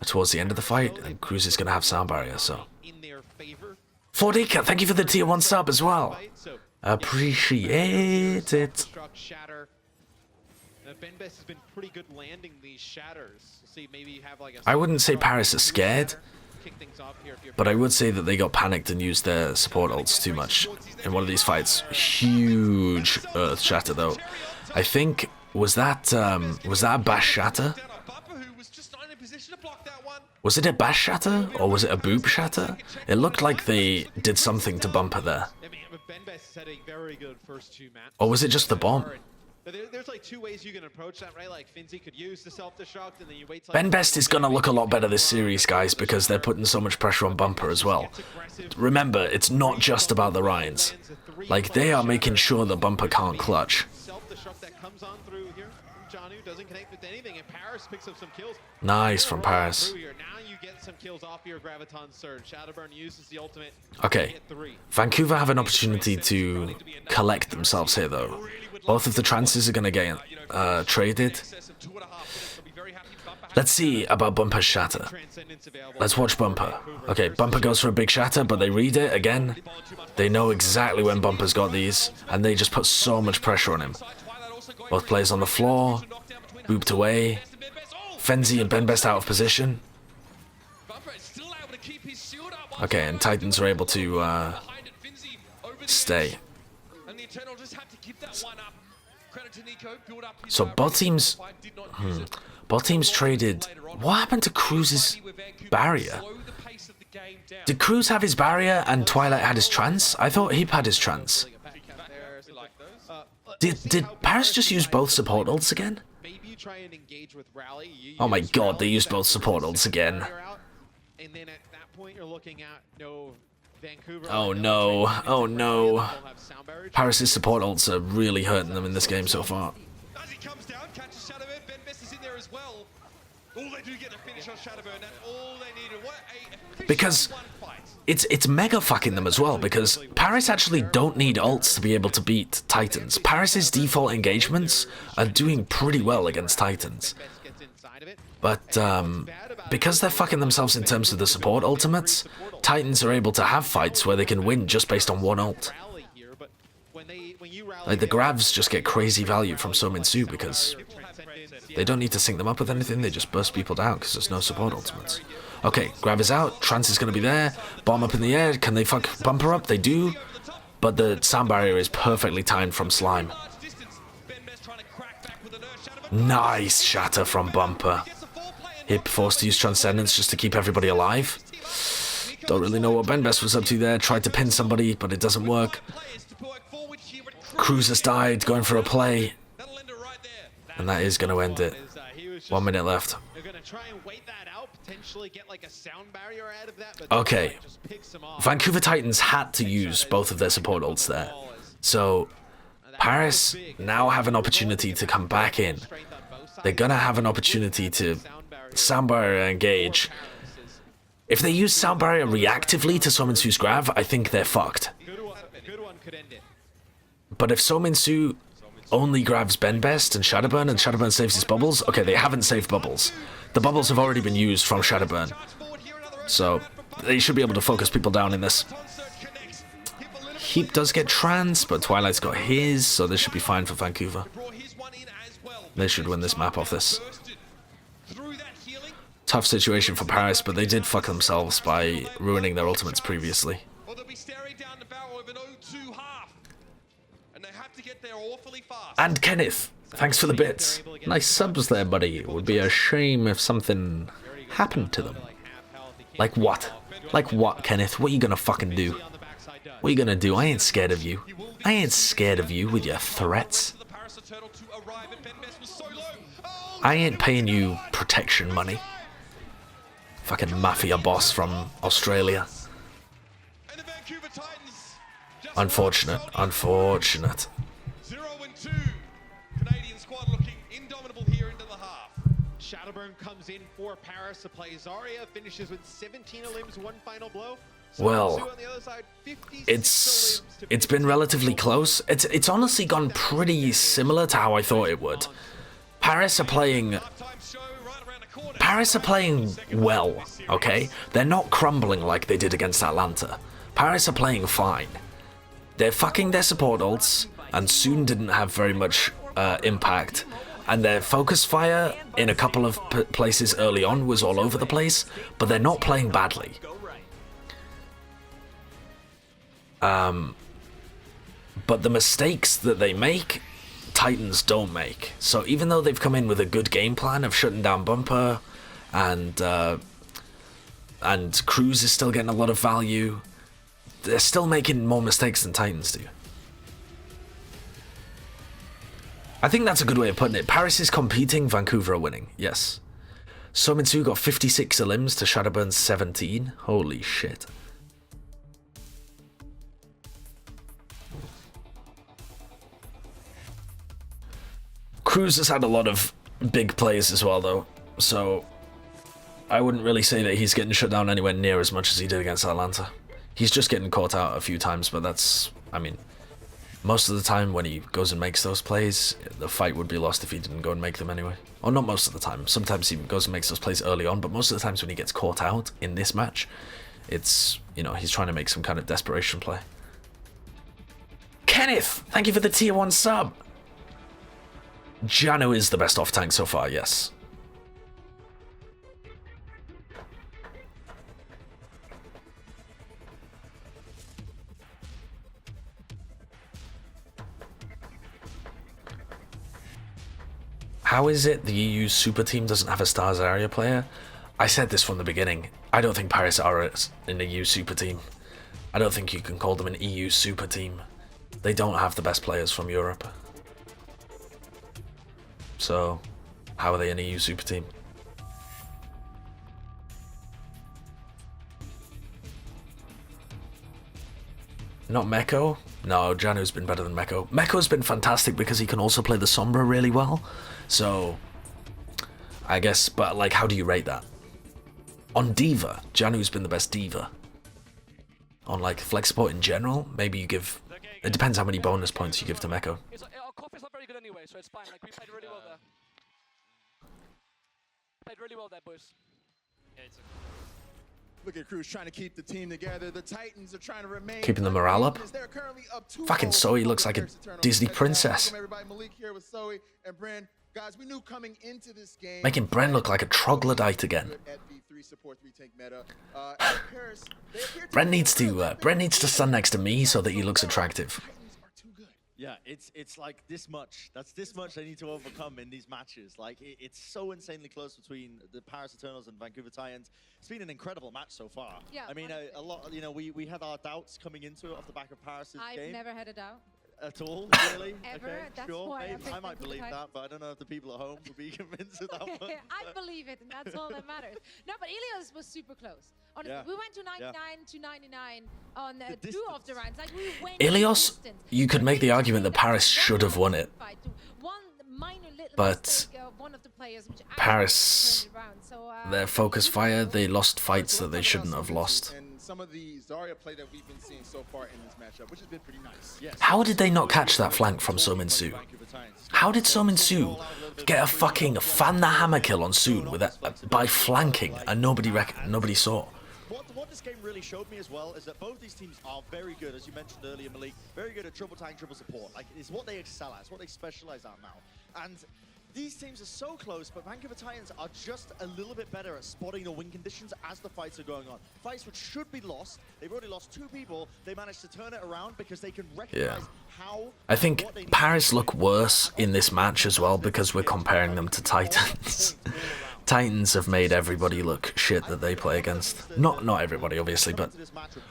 Speaker 1: towards the end of the fight, and Cruz is going to have sound barrier, so. Fordika, thank you for the tier 1 sub as well. Appreciate it.
Speaker 3: Benbest has been pretty good landing these shatters. See, maybe you have like a
Speaker 1: I wouldn't say Paris is scared, but I would say that they got panicked and used their support ults too much in one of these fights. Huge Earth Shatter though. I think was that a Bash Shatter? Was it a Bash Shatter or was it a Boop Shatter? It looked like they did something to Bumper there. Or was it just the bomb?
Speaker 3: There's like 2 ways you can approach that, right? Like Finzi could use the self-destruct and then you wait till
Speaker 1: Benbest is gonna look a lot better this series, guys, because they're putting so much pressure on Bumper as well. Remember, it's not just about the Rheins. Like, they are making sure that Bumper can't clutch.
Speaker 3: Self-destruct that comes on through here from Janu doesn't connect with anything, and Paris picks up some kills.
Speaker 1: Nice from Paris.
Speaker 3: Now you get some kills off your Graviton Surge. Shadowburn uses the ultimate.
Speaker 1: Okay, Vancouver have an opportunity to collect themselves here, though. Both of the trances are going to get traded. Let's see about Bumper's Shatter. Let's watch Bumper. Okay, Bumper goes for a big Shatter, but they read it again. They know exactly when Bumper's got these, and they just put so much pressure on him. Both players on the floor, booped away. Fenzi and Benbest out of position. Okay, and Titans are able to stay. So both teams traded. What happened to Cruz's barrier? Did Cruz have his barrier and Twilight had his trance? I thought he had his trance. Did Paris just use both support ults again? Oh my god, they used both support ults again. Oh no, oh no. Paris' support ults are really hurting them in this game so far.
Speaker 2: As he comes down, catches Shadowburn, Benbest is in there as well. All they do get a finish on Shadowburn, that's all they needed. What a
Speaker 1: Because it's mega fucking them as well, because Paris actually don't need ults to be able to beat Titans. Paris' default engagements are doing pretty well against Titans. But because they're fucking themselves in terms of the support ultimates, Titans are able to have fights where they can win just based on one ult. Like, the Gravs just get crazy value from Sominsu because they don't need to sync them up with anything, they just burst people down because there's no support ultimates. Okay, Grav is out, Trance is going to be there, bomb up in the air, can they fuck Bumper up? They do, but the sound barrier is perfectly timed from Slime. Nice Shatter from Bumper. Hip forced to use Transcendence just to keep everybody alive. Don't really know what Benbest was up to there, tried to pin somebody, but it doesn't work. Cruz has died, going for a play. And that is going to end it. 1 minute left. Okay. Vancouver Titans had to use both of their support ults there. So, Paris now have an opportunity to come back in. They're going to have an opportunity to sound barrier engage. If they use sound barrier reactively to Sominsu's grab, I think they're fucked.
Speaker 3: Good one could end it.
Speaker 1: But if Sominsu only grabs Ben Best and Shatterburn saves his bubbles, okay, they haven't saved bubbles. The bubbles have already been used from Shatterburn. So they should be able to focus people down in this. Heap does get trans, but Twilight's got his, so this should be fine for Vancouver. They should win this map off this. Tough situation for Paris, but they did fuck themselves by ruining their ultimates previously. And Kenneth, thanks for the bits. Nice subs there, buddy. It would be a shame if something happened to them. Like what? Like what, Kenneth? What are you gonna fucking do? What are you gonna do? I ain't scared of you. I ain't scared of you with your threats. I ain't paying you protection money. Fucking mafia boss from Australia. Unfortunate. Unfortunate.
Speaker 2: 0-2. Canadian squad looking indomitable here into the half.
Speaker 3: Shatterburn comes in for Paris to play Zarya, finishes with 17 elims, one final blow.
Speaker 1: Well, it's been relatively close. It's honestly gone pretty similar to how I thought it would. Paris are playing well, okay? They're not crumbling like they did against Atlanta. Paris are playing fine. They're fucking their support ults, and soon didn't have very much impact. And their focus fire in a couple of places early on was all over the place, but they're not playing badly. But the mistakes that they make, Titans don't make. So even though they've come in with a good game plan of shutting down Bumper, and Cruz is still getting a lot of value, they're still making more mistakes than Titans do. I think that's a good way of putting it. Paris is competing, Vancouver are winning. Yes. Sominsu got 56 elims to Shatterburn's 17. Holy shit. Cruz has had a lot of big plays as well, though, so I wouldn't really say that he's getting shut down anywhere near as much as he did against Atlanta. He's just getting caught out a few times, but that's, I mean, most of the time when he goes and makes those plays, the fight would be lost if he didn't go and make them anyway. Or not most of the time. Sometimes he goes and makes those plays early on, but most of the times when he gets caught out in this match, it's, you know, he's trying to make some kind of desperation play. Kenneth, thank you for the tier 1 sub. Jano is the best off tank so far, yes. How is it the EU super team doesn't have a star Zarya player? I said this from the beginning. I don't think Paris are an EU super team. I don't think you can call them an EU super team. They don't have the best players from Europe. So, how are they an EU super team? Not Meko? No, Janu's been better than Meko. Meko's been fantastic because he can also play the Sombra really well. So, I guess, but like, how do you rate that? On Diva, Janu's been the best Diva. On like flex support in general, maybe you give, it depends how many bonus points you give to Meko.
Speaker 6: Our coffee's not very good anyway, so it's fine. Like, we played really well there. Played really well there, boys. Yeah, it's
Speaker 7: Look at Cruz trying to keep the team together. The Titans are trying to remain
Speaker 1: keeping the morale up. Fucking Zoe looks like a Disney princess. Making Bren look like a troglodyte again. Bren needs to stand next to me so that he looks attractive.
Speaker 8: Yeah, it's like this much. That's this much they need to overcome in these matches. Like, it's so insanely close between the Paris Eternals and Vancouver Titans. It's been an incredible match so far.
Speaker 9: Yeah,
Speaker 8: I mean, a lot. You know, we had our doubts coming into it off the back of Paris's game.
Speaker 9: I've never had a doubt.
Speaker 8: At all, really?
Speaker 9: Ever.
Speaker 8: Okay,
Speaker 9: That's
Speaker 8: sure.
Speaker 9: why
Speaker 8: Maybe. I might believe that, but I don't know if the people at home will be convinced of that one.
Speaker 9: I believe it, and that's all that matters. No, but Ilios was super close. Honestly,
Speaker 8: Yeah.
Speaker 9: we went to 99 to 99 on two of the rounds. Like, we went
Speaker 1: Ilios,
Speaker 9: distance.
Speaker 1: you could make the argument that Paris should have won it.
Speaker 9: One minor little
Speaker 1: But
Speaker 9: mistake of one of the players, which
Speaker 1: Paris
Speaker 9: actually turned it around. So
Speaker 1: their focus fire, they lost fights that they shouldn't have lost.
Speaker 7: And some of the Zarya play that we've been seeing so far in this matchup, which has been pretty nice. Yes.
Speaker 1: How did they not catch that flank from So-Min-Soo? How did So-Min-Soo get a fucking fan the hammer kill on Soon with by flanking and nobody saw?
Speaker 8: What this game really showed me as well is that both these teams are very good, as you mentioned earlier, Malik, very good at triple tank, triple support. Like, it's what they excel at, it's what they specialize at now. And these teams are so close, but Vancouver Titans are just a little bit better at spotting the win conditions as the fights are going on. Fights which should be lost, they've already lost 2 people, they managed to turn it around because they can recognize how...
Speaker 1: I think Paris look worse in this match as well because we're comparing them to Titans. Titans have made everybody look shit that they play against. Not everybody, obviously, but...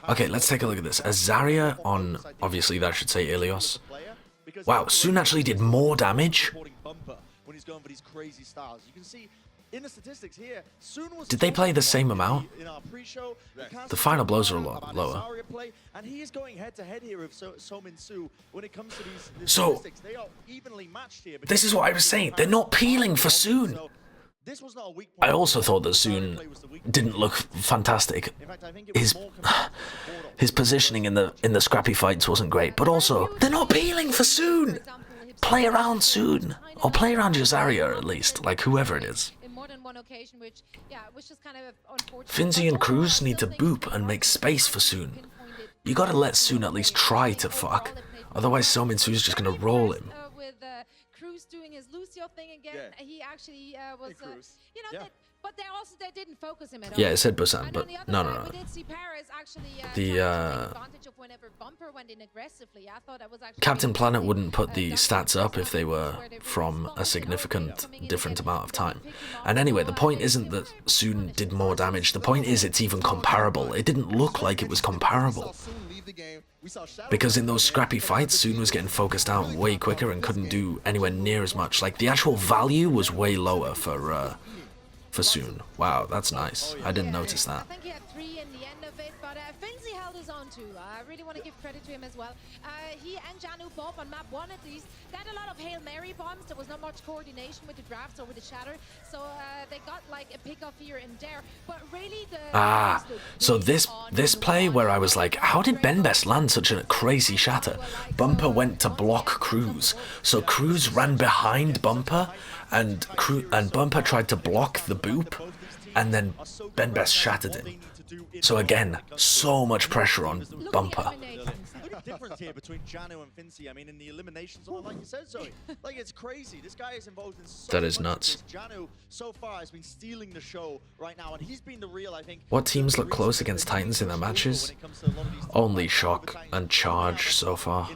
Speaker 1: Okay, let's take a look at this. As Zarya on, obviously that should say Ilios. Wow, Soon actually did more damage.
Speaker 8: Going for these crazy styles. You can see in the statistics here,
Speaker 1: did they play the same amount? The final blows are a lot lower.
Speaker 8: And he is going head to head here with So-Min-Soo when it comes to these
Speaker 1: statistics.
Speaker 8: They are evenly matched here.
Speaker 1: This is what I was saying. They're not peeling for Soon. I also thought that Soon didn't look fantastic. His positioning in the scrappy fights wasn't great, but also they're not peeling for Soon. Play around Soon, or play around your Zarya at least, like whoever it is. Finzi and Cruz need to boop and make space for Soon. You gotta let Soon at least try to fuck, otherwise So-Min-Soo's just gonna roll him.
Speaker 9: Cruz doing his Lucio thing again, he actually was, you know, but they didn't focus him at all.
Speaker 1: Yeah, it said Busan, but no.
Speaker 9: We did see Paris actually
Speaker 1: the
Speaker 9: advantage of whenever Bumper went in aggressively. I thought that was actually
Speaker 1: Captain Planet wouldn't put the stats up if they were from a significant different amount of time. And anyway, the point isn't that Soon did more damage. The point is it's even comparable. It didn't look like it was comparable. Because in those scrappy fights, Soon was getting focused out way quicker and couldn't do anywhere near as much. Like, the actual value was way lower for Soon. Wow, that's nice. I didn't notice that.
Speaker 9: I think he had 3 in the end of it, but Finzi held his own too. I really want to give credit to him as well. He and Janu both on map 1 at least. They had a lot of Hail Mary bombs. There was not much coordination with the drafts or with the Shatter, so they got like a pick off here and there. But really
Speaker 1: so this play where I was like, how did Benbest land such a crazy Shatter? Bumper went to block Cruz, so Cruz ran behind Bumper, and Bumper tried to block the boop, and then Benbest shattered him. So again, so much pressure on Bumper.
Speaker 8: Difference here between Janu and Finzi. I mean, in the eliminations, like you said, Zoe, like it's crazy. This guy is involved in so
Speaker 1: that is nuts.
Speaker 8: Janu so far has been stealing the show right now, and he's been the real, I think.
Speaker 1: What teams look close against Titans in their matches? Only Shock and Charge so far.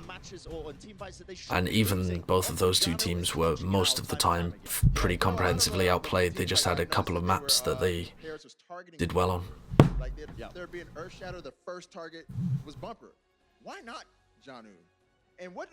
Speaker 1: And even both of those two teams were most of the time pretty comprehensively outplayed. They just had a couple of maps that they did well on.
Speaker 7: Like they're being Earth Shatter, the first target was Bumper. Why not Janu? And what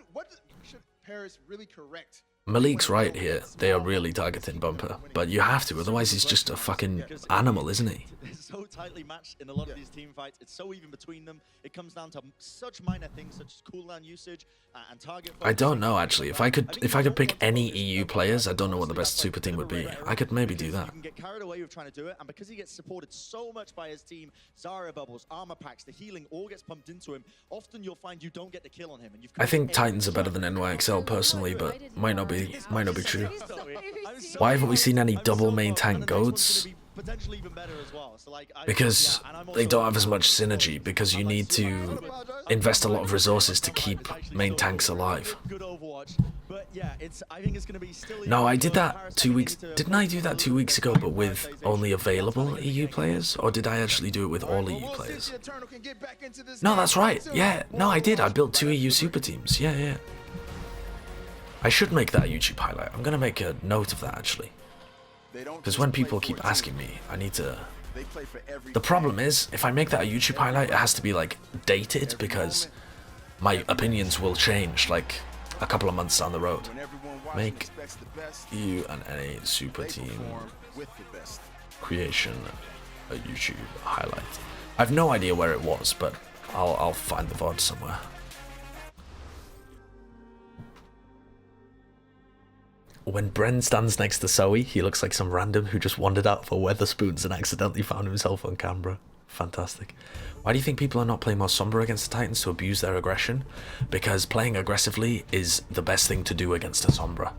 Speaker 7: should Paris really correct?
Speaker 1: Malik's right here. They are really targeting Bumper, but you have to, otherwise he's just a fucking animal, isn't he?
Speaker 8: It's so tightly matched in a lot of these team fights. It's so even between them. It comes down to such minor things such as cooldown usage and target.
Speaker 1: I don't know actually. If I could pick any EU players, I don't know what the best super team would be. I could maybe do that.
Speaker 8: You can get carried away with trying to do it, and because he gets supported so much by his team, Zarya bubbles, armor packs, the healing all gets pumped into him. Often you'll find you don't get the kill on him, and you've.
Speaker 1: I think Titans are better than NYXL personally, but might not be true. Why haven't we seen any double main tank goats? Because they don't have as much synergy, because you need to invest a lot of resources to keep main tanks alive. No, I did that 2 weeks... Didn't I do that 2 weeks ago, but with only available EU players? Or did I actually do it with all EU players? No, that's right. Yeah, no, I did. I built 2 EU super teams. Yeah. I should make that a YouTube highlight. I'm gonna make a note of that actually. Because when people keep asking me, I need to... The problem is, if I make that a YouTube highlight, it has to be like dated, because my opinions will change like a couple of months down the road. Make you and any super team creation a YouTube highlight. I have no idea where it was, but I'll find the VOD somewhere. when Bren stands next to Zoe, he looks like some random who just wandered out for Weatherspoons and accidentally found himself on camera. Fantastic. Why do you think people are not playing more Sombra against the Titans to abuse their aggression? Because playing aggressively is the best thing to do against a Sombra.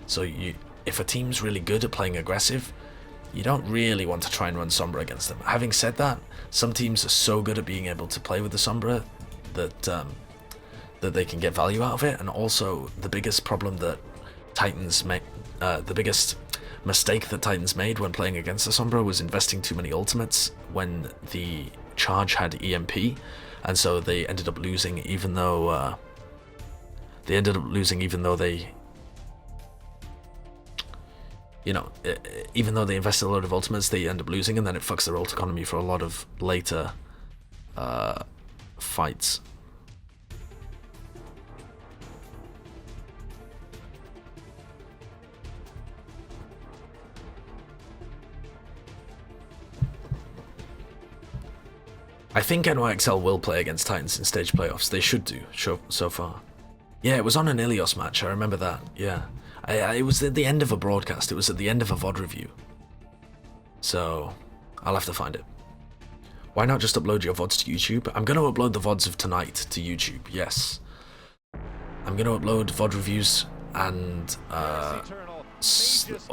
Speaker 1: So if a team's really good at playing aggressive, you don't really want to try and run Sombra against them. Having said that, some teams are so good at being able to play with the Sombra that that they can get value out of it. And also, the biggest problem that Titans make, the biggest mistake that Titans made when playing against the Sombra was investing too many ultimates when the charge had EMP, and so they ended up losing even though they even though they invested a lot of ultimates, they end up losing, and then it fucks their ult economy for a lot of later fights. I think NYXL will play against Titans in stage playoffs. They should do, so far. Yeah, it was on an Ilios match, I remember that, yeah. It was at the end of a broadcast, it was at the end of a VOD review. So, I'll have to find it. Why not just upload your VODs to YouTube? I'm going to upload the VODs of tonight to YouTube, yes. I'm going to upload VOD reviews and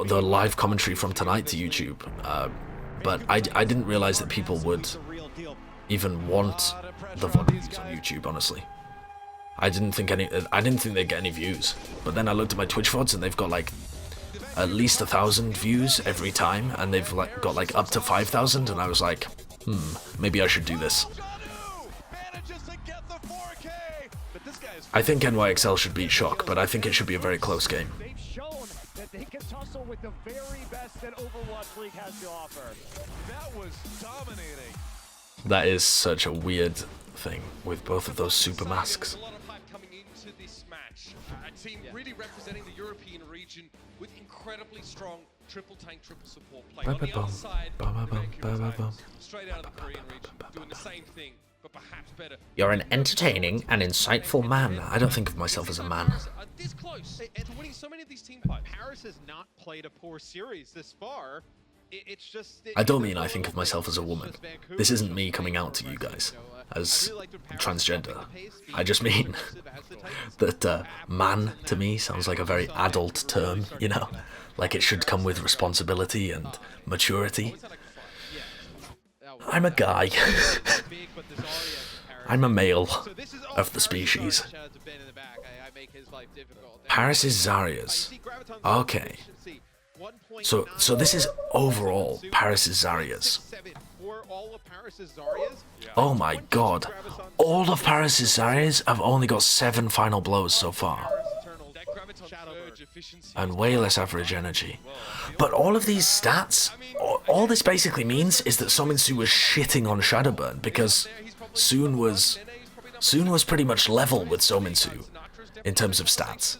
Speaker 1: the live commentary from tonight to YouTube. But I didn't realize that people would even want the VOD reviews on YouTube, honestly. I didn't think they'd get any views. But then I looked at my Twitch VODs and they've got like at least 1,000 views every time, and they've got like up to 5,000, and I was like, maybe I should do this. I think NYXL should beat Shock, but I think it should be a very close game.
Speaker 10: They've shown that they can tussle with the very best that Overwatch League has to offer. That was dominating.
Speaker 1: That is such a weird thing with both of those super masks.
Speaker 2: A lot of hype coming into this match. A team really representing the European region with incredibly strong triple tank, triple support play. On the other side, straight out of the Korean region, doing the same thing, but perhaps better.
Speaker 1: You're an entertaining and insightful man. I don't think of myself as a man.
Speaker 2: This close to winning so many of these team fights.
Speaker 3: Paris has not played a poor series this far. It's just...
Speaker 1: I don't mean I think of myself as a woman. This isn't me coming out to you guys as transgender. I just mean that man to me sounds like a very adult term, you know? Like it should come with responsibility and maturity. I'm a guy. I'm a male of the species. Paris is Zarya's. Okay. So this is overall Paris is Zarya's. Oh my god. All of Paris' Zarya's have only got 7 final blows so far. And way less average energy. But all of these stats, all this basically means is that Sominsu was shitting on Shadowburn because Soon was pretty much level with Sominsu in terms of stats.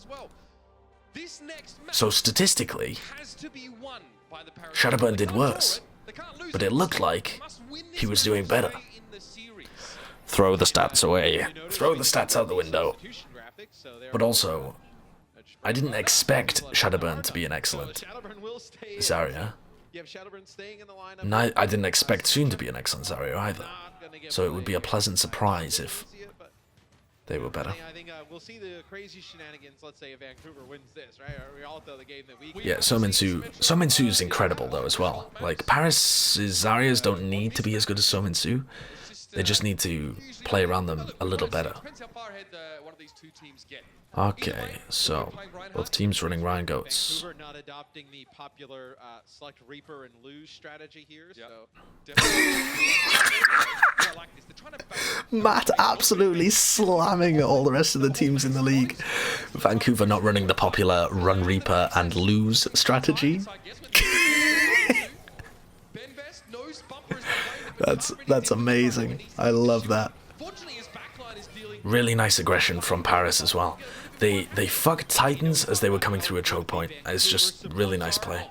Speaker 1: So statistically, Shadowburn did worse, but it looked like he was doing better. Throw the stats away. Throw the stats out the window. But also, I didn't expect Shadowburn to be an excellent Zarya. And I didn't expect Soon to be an excellent Zarya either. So it would be a pleasant surprise if they were better.
Speaker 3: I think we'll see the crazy shenanigans, let's say, if Vancouver wins this, right? Or we all throw the game that we...
Speaker 1: Yeah, Sominsu's incredible though as well. Like, Paris' Zaryas don't need to be as good as Sominsu. They just need to play around them a little better. Okay, so both teams running Rhein goats.
Speaker 3: Vancouver not adopting the popular select Reaper and lose strategy here, so...
Speaker 1: Matt absolutely slamming all the rest of the teams in the league. Vancouver not running the popular run Reaper and lose strategy. That's amazing. I love that. Really nice aggression from Paris as well. They fucked Titans as they were coming through a choke point. It's just really nice play.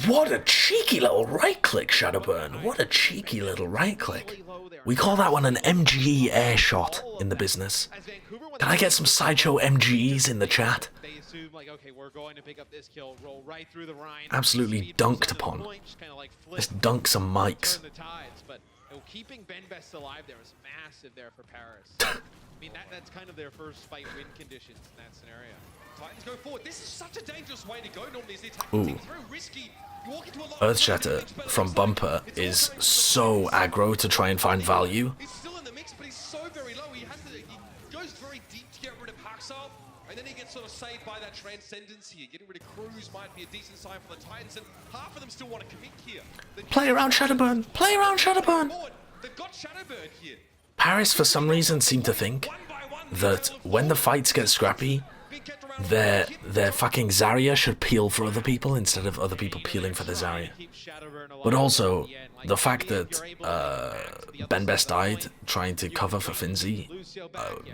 Speaker 1: What a cheeky little right click, Shadowburn. What a cheeky little right click. We call that one an MGE air shot in the business. Can I get some Sideshow MGs in the chat?
Speaker 3: They assume like, okay, we're going to pick up this kill, roll right through the Rhein.
Speaker 1: Absolutely
Speaker 3: speed
Speaker 1: dunked
Speaker 3: boost at the
Speaker 1: upon.
Speaker 3: point, just kinda like flip,
Speaker 1: Let's dunk some mics.
Speaker 3: turn the tides, but keeping Ben Best alive there was massive there for Paris. I mean, that's kind of their first fight win conditions in that scenario.
Speaker 2: Titans go forward. This is such a dangerous way to go. Normally, is the attacking team. It's very risky. You walk into a lot
Speaker 1: Earth Shatter from Bumper is so aggro to try and find value.
Speaker 2: He's still in the mix, but he's so very low. He goes very deep to get rid of Haxal, and then he gets sort of saved by that transcendence here. Getting rid of Cruz might be a decent sign for the Titans, and half of them still want to commit here.
Speaker 1: Play around Shadowburn! Play around Shadowburn!
Speaker 2: They've got Shadowburn here.
Speaker 1: Paris, for some reason, seem to think that when the fights get scrappy, their fucking Zarya should peel for other people instead of other people peeling for the Zarya. But also, the fact that Ben Best died trying to cover for Finzi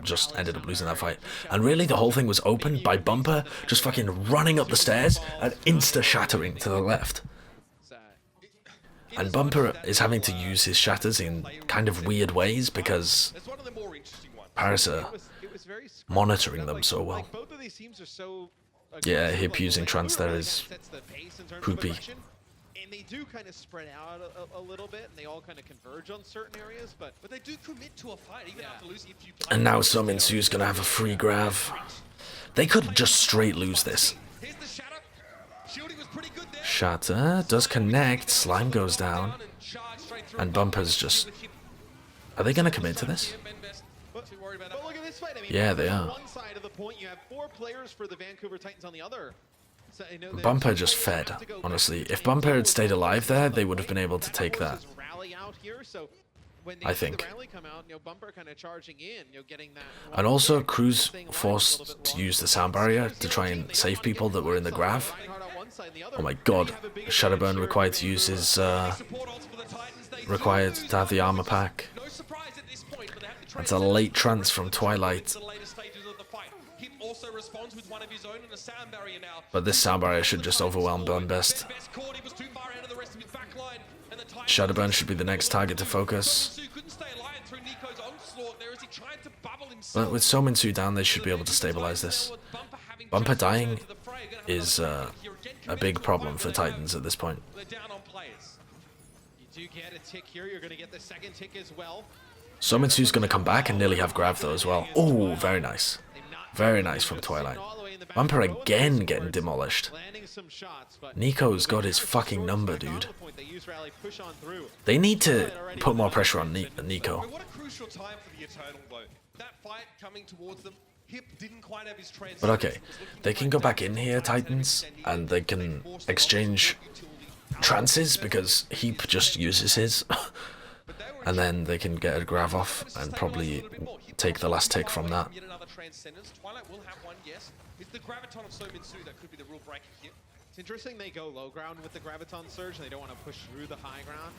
Speaker 1: just ended up losing that fight. And really, the whole thing was opened by Bumper just fucking running up the stairs and insta-shattering to the left. And Bumper is having to use his shatters in kind of weird ways because Paris are monitoring them so well. Yeah, hip using trance there is poopy.
Speaker 3: And they do kind of spread out a little bit, and they all kind of converge on certain areas, but
Speaker 2: they do commit to a fight, even after losing a few players.
Speaker 1: And now Suminsu's gonna have a free grav. They could just straight lose this.
Speaker 2: Here's the Shatter. Shielding was pretty good there.
Speaker 1: Shatter does connect, Slime goes down, and Bumper's just... Are they gonna commit to this?
Speaker 3: But look at this fight. I mean,
Speaker 1: Yeah, they are.
Speaker 3: on one side of the point, you have 4 players for the Vancouver Titans on the other. So, you know,
Speaker 1: Bumper just fed, honestly. If Bumper had stayed alive there, they would have been able to take that. I think. And also, Cruz forced to use the sound barrier to try and save people that were in the grav. Oh my god, Shadowburn required to use his, required to have the armor pack. That's a late trance from Twilight. But this sound barrier should just overwhelm Ben Best. Shadowburn should be the next target to focus. But with Sominsu down, they should be able to stabilize this. Bumper dying is a big problem for Titans at this point. Sominsu's going to come back and nearly have grav though as well. Oh, very nice. Very nice from Twilight. Bumper again getting demolished. Nico's got his fucking number, dude. They need to put more pressure on Nico.
Speaker 2: What a crucial time for the Eternal, though. That fight coming towards them, Hip didn't quite have his transcendence.
Speaker 1: But okay, they can go back in here, Titans, and they can exchange trances because Heap just uses his. And then they can get a grav off and probably take the last tick from that.
Speaker 2: Twilight will have one, yes. It's the graviton of Sominsu that could be the real breaker here.
Speaker 3: It's interesting they go low ground with the graviton surge. They don't want to push through the high ground.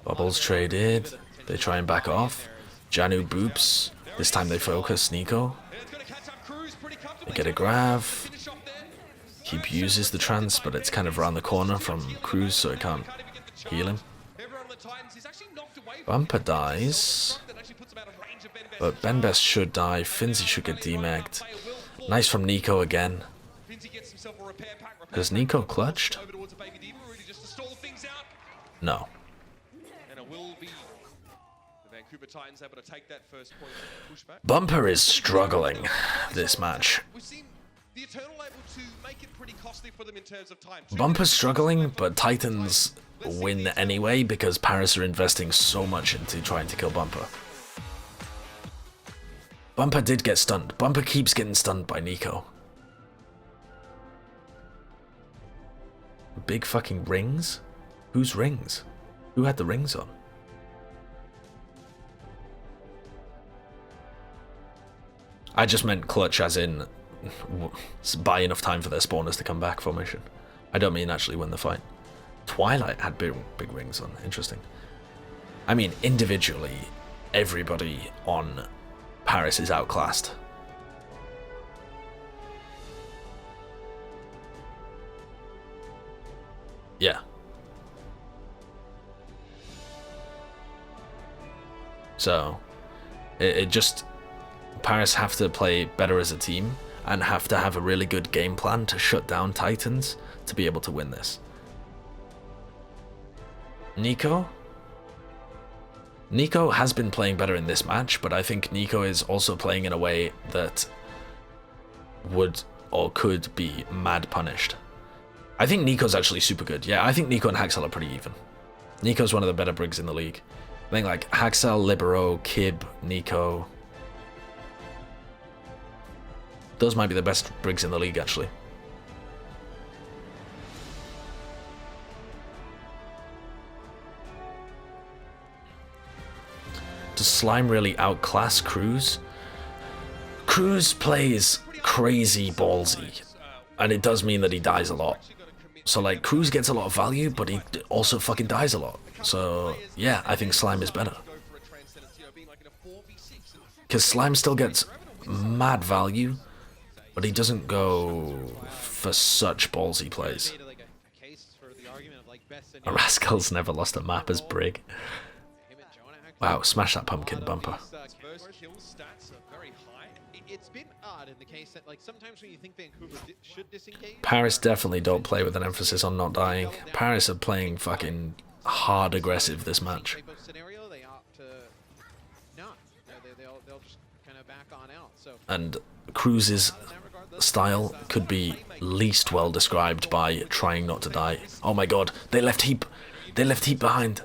Speaker 1: Bubbles traded. They try and back off. Janu boops. This time they focus Nico. They get a grav. Heap uses the trance, but it's kind of around the corner from Cruz, so it can't heal him. Bumper dies. But Ben Best should die. Finzi should get demagged. Nice from Nico again. Has Nico clutched? No. Bumper is struggling this match. Bumper's struggling, but Titans win anyway because Paris are investing so much into trying to kill Bumper. Bumper did get stunned. Bumper keeps getting stunned by Nico. Big fucking rings? Whose rings? Who had the rings on? I just meant clutch as in buy enough time for their spawners to come back formation. I don't mean actually win the fight. Twilight had big rings on. Interesting. I mean, individually, everybody on Paris is outclassed. Yeah. So, it just... Paris have to play better as a team and have to have a really good game plan to shut down Titans to be able to win this. Nico has been playing better in this match, but I think Nico is also playing in a way that would or could be mad punished. I think Nico's actually super good. Yeah, I think Nico and Haxel are pretty even. Nico's one of the better Brigs in the league. I think like Haxel, Libero, Kib, Nico. Those might be the best Brigs in the league actually. Does Slime really outclass Cruz? Cruz plays crazy ballsy, and it does mean that he dies a lot. So like Cruz gets a lot of value, but he also fucking dies a lot. So yeah, I think Slime is better. Because Slime still gets mad value, but he doesn't go for such ballsy plays. Rascal's never lost a map as Brig. Wow, smash that pumpkin bumper.
Speaker 3: It's been odd in the case that like sometimes when you think Vancouver should disengage.
Speaker 1: Paris definitely don't play with an emphasis on not dying. Paris are playing fucking hard aggressive this match.
Speaker 3: Scenario, they opt to not. They'll just kind of back on out. So
Speaker 1: And Cruz's style could be least well described by trying not to die. Oh my god, they left Heap. They left Heap behind.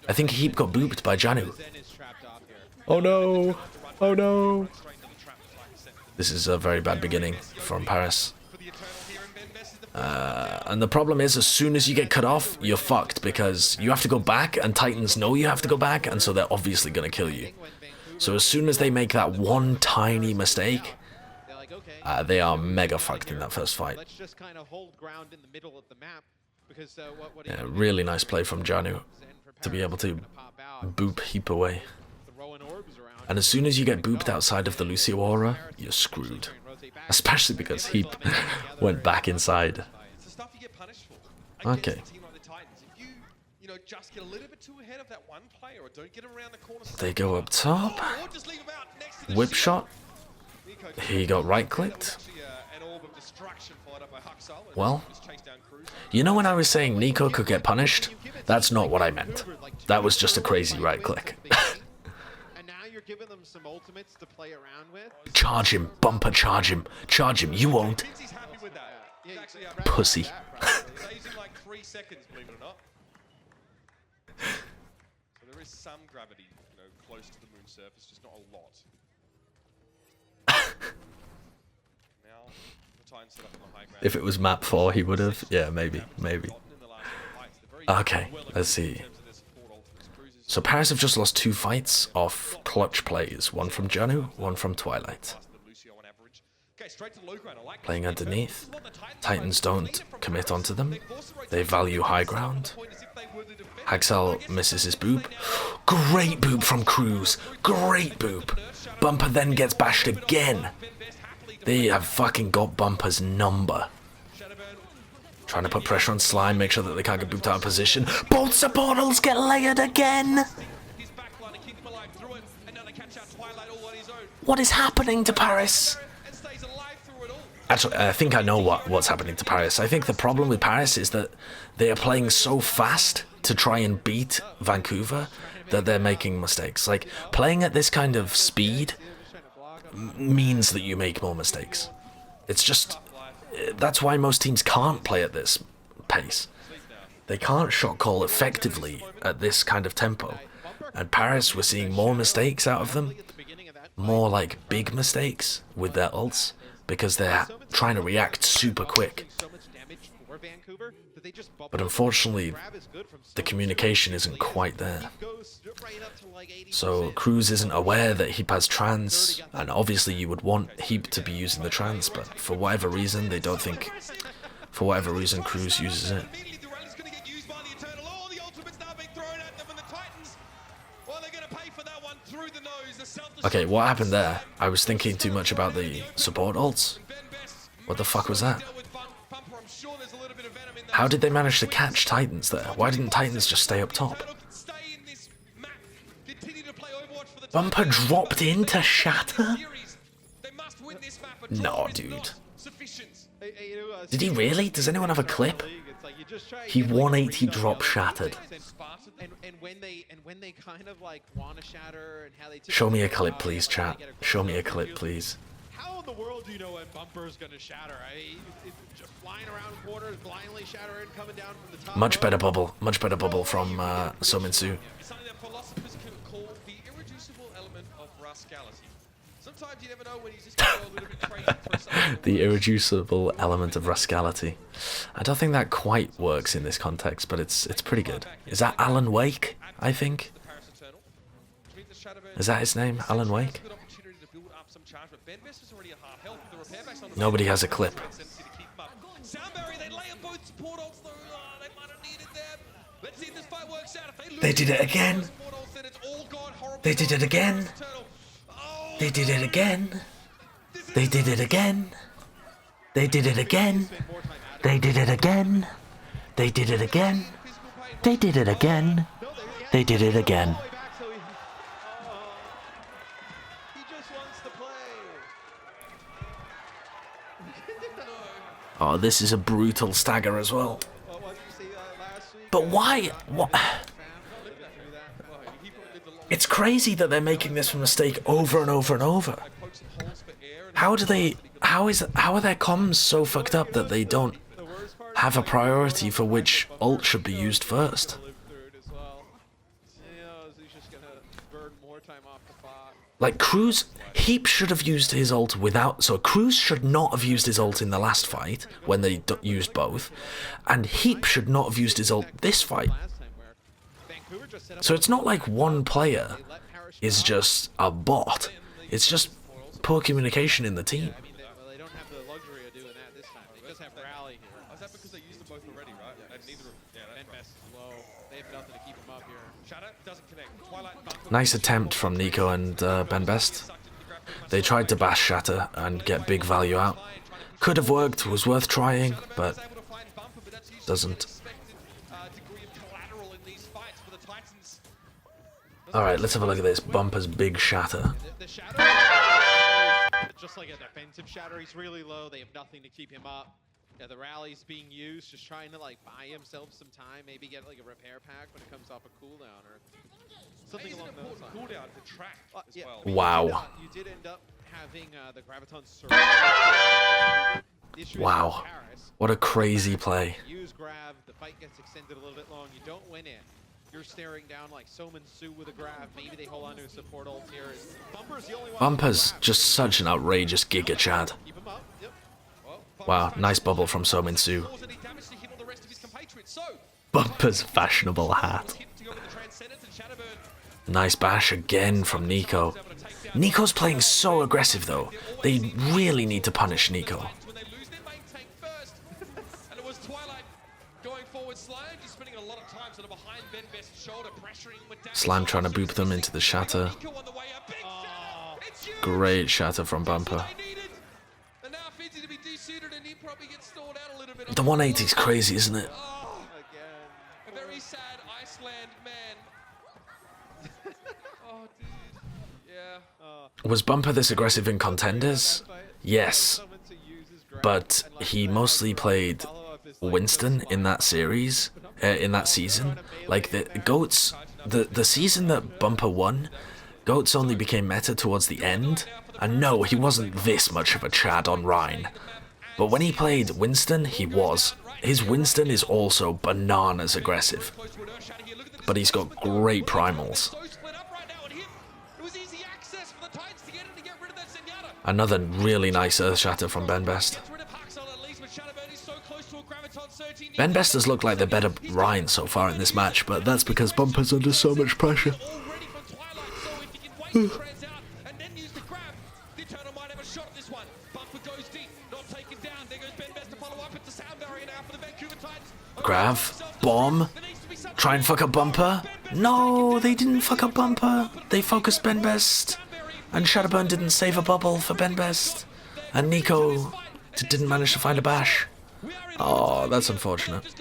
Speaker 1: I think Heap got booped by Janu. Oh no! Oh no! This is a very bad beginning from Paris. And the problem is, as soon as you get cut off, you're fucked, because you have to go back, and Titans know you have to go back, and so they're obviously going to kill you. So as soon as they make that one tiny mistake, they are mega fucked in that first fight. Yeah, really nice play from Janu to be able to boop Heap away. And as soon as you get booped outside of the Lucio aura, you're screwed. Especially because Heap went back inside. Okay. They go up top. Whip shot. He got right clicked. Well, you know when I was saying Nico could get punished? That's not what I meant. That was just a crazy right click.
Speaker 3: Giving them some ultimates to play around with.
Speaker 1: Charge him, bumper charge him, you won't. Pussy.
Speaker 2: So there is some gravity, close to the moon surface, just not a lot. Now, the Titans set up on the high ground.
Speaker 1: If it was map 4, he would have. Yeah, maybe. Okay, let's see. So Paris have just lost 2 fights off clutch plays, one from Janu, one from Twilight. Playing underneath, Titans don't commit onto them, they value high ground. Haxel misses his boop. Great boop from Cruz, great boop. Bumper then gets bashed again. They have fucking got Bumper's number. Trying to put pressure on Slime, make sure that they can't get booped out of position. Both supportals get layered again! What is happening to Paris? Actually, I think I know what's happening to Paris. I think the problem with Paris is that they are playing so fast to try and beat Vancouver that they're making mistakes. Like, playing at this kind of speed means that you make more mistakes. It's just... That's why most teams can't play at this pace. They can't shot call effectively at this kind of tempo. And Paris, we're seeing more mistakes out of them. More like big mistakes with their ults, because they're trying to react super quick. But unfortunately, the communication isn't quite there. So Cruz isn't aware that Heap has trans, and obviously you would want Heap to be using the trans, but for whatever reason they don't think, for whatever reason Cruz uses it. Okay, what happened there? I was thinking too much about the support ults. What the fuck was that? How did they manage to catch Titans there? Why didn't Titans just stay up top? Bumper dropped into Shatter? No, dude. Did he really? Does anyone have a clip? He 180 drop shattered.
Speaker 3: And when they kind of like want to shatter and how they
Speaker 1: Show me a clip, please, chat. Show me a clip, please.
Speaker 3: How in the world do you know when Bumper's gonna shatter? It's just flying around corners, blindly shattering, coming down from the top.
Speaker 1: Much better bubble from Sominsu.
Speaker 2: It's something that philosophers call the irreducible element of rascality. Sometimes you never know when he's just going to go a little bit crazy for something.
Speaker 1: The irreducible element of rascality. I don't think that quite works in this context, but it's pretty good. Is that Alan Wake, I think? Is that his name, Alan Wake? Nobody has a clip. They did it again. They did it again. They did it again. They did it again. They did it again. They did it again. They did it again. They did it again. They did it again. Oh, this is a brutal stagger as well. But why? What? It's crazy that they're making this mistake over and over and over. How are their comms so fucked up that they don't have a priority for which ult should be used first? Like Cruz, Heap should have used his ult without. So Cruz should not have used his ult in the last fight when they used both, and Heap should not have used his ult this fight. So it's not like one player is just a bot. It's just poor communication in the team.
Speaker 3: They don't have the luxury of doing that this time. They just have rally here.
Speaker 2: Oh, is that because they used them both already, right? And neither of them.
Speaker 3: Best is low. They have nothing to keep him up here.
Speaker 2: Shatter doesn't connect. Twilight
Speaker 1: Nice attempt from Nico and Ben Best. They tried to bash Shatter and get big value out. Could have worked, was worth trying, but doesn't. Alright, let's have a look at this. Bumper's big Shatter.
Speaker 3: The Shatter, just like a defensive Shatter, he's really low. They have nothing to keep him up. Yeah, the rally's being used, just trying to like buy himself some time, maybe get like a repair pack when it comes off a cooldown or something along those lines.
Speaker 2: Cooldown to track as well.
Speaker 1: Wow.
Speaker 3: You did end up having the Graviton surge.
Speaker 1: Wow. What a crazy play.
Speaker 3: Use grab, the fight gets extended a little bit long, you don't win it. You're staring down like Sominsu with a grab. Maybe they hold on to a support ult here. Bumper's the only one.
Speaker 1: Bumper's just such an outrageous Giga Chad.
Speaker 3: Keep him up. Yep.
Speaker 1: Wow, nice bubble from Sominsu. Bumper's fashionable hat. Nice bash again from Nico. Nico's playing so aggressive though. They really need to punish Nico. Slime trying to boop them into the Shatter. Great Shatter from Bumper. The 180 is crazy, isn't it?
Speaker 2: A very sad Iceland man. Oh, dude. Yeah.
Speaker 1: Was Bumper this aggressive in Contenders? Yes. But he mostly played Winston in that series, in that season. Like the Goats, the season that Bumper won, Goats only became meta towards the end. And no, he wasn't this much of a Chad on Rhein. But when he played Winston, he was. His Winston is also bananas aggressive. But he's got great primals. Another really nice Earth Shatter from Ben Best. Ben Best has looked like the better Rhein so far in this match, but that's because Bumper's under so much pressure. Grav, bomb, try and fuck up Bumper. No, they didn't fuck up Bumper. They focused Ben Best. And Shadowburn didn't save a bubble for Ben Best. And Nico didn't manage to find a bash. Oh, that's unfortunate.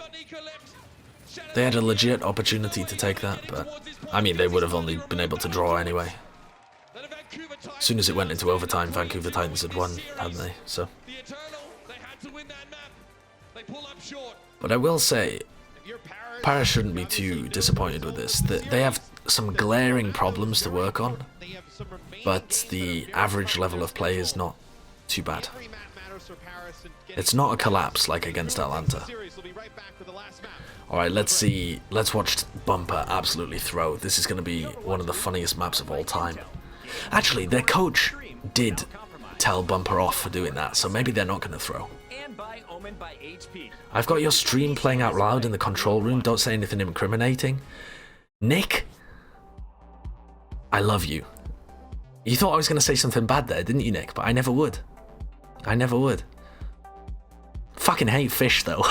Speaker 1: They had a legit opportunity to take that, but I mean, they would have only been able to draw anyway. As soon as it went into overtime, Vancouver Titans had won, hadn't they? So. But I will say, Paris shouldn't be too disappointed with this. They have some glaring problems to work on, but the average level of play is not too bad. It's not a collapse like against Atlanta. Alright, let's see. Let's watch Bumper absolutely throw. This is going to be one of the funniest maps of all time. Actually, their coach did tell Bumper off for doing that, so maybe they're not going to throw. I've got your stream playing out loud in the control room. Don't say anything incriminating. Nick, I love you. You thought I was going to say something bad there, didn't you, Nick? But I never would. I never would. Fucking hate fish, though.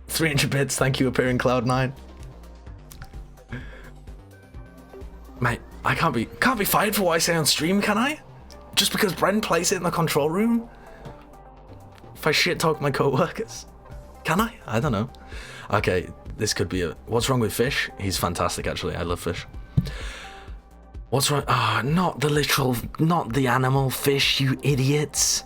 Speaker 1: $300 bits, thank you, appearing Cloud9. Mate, I can't be fired for what I say on stream, can I? Just because Bren plays it in the control room? If I shit talk my co-workers? Can I? I don't know. Okay, this could be a... What's wrong with Fish? He's fantastic, actually. I love Fish. What's wrong? Ah, not the literal... Not the animal fish, you idiots.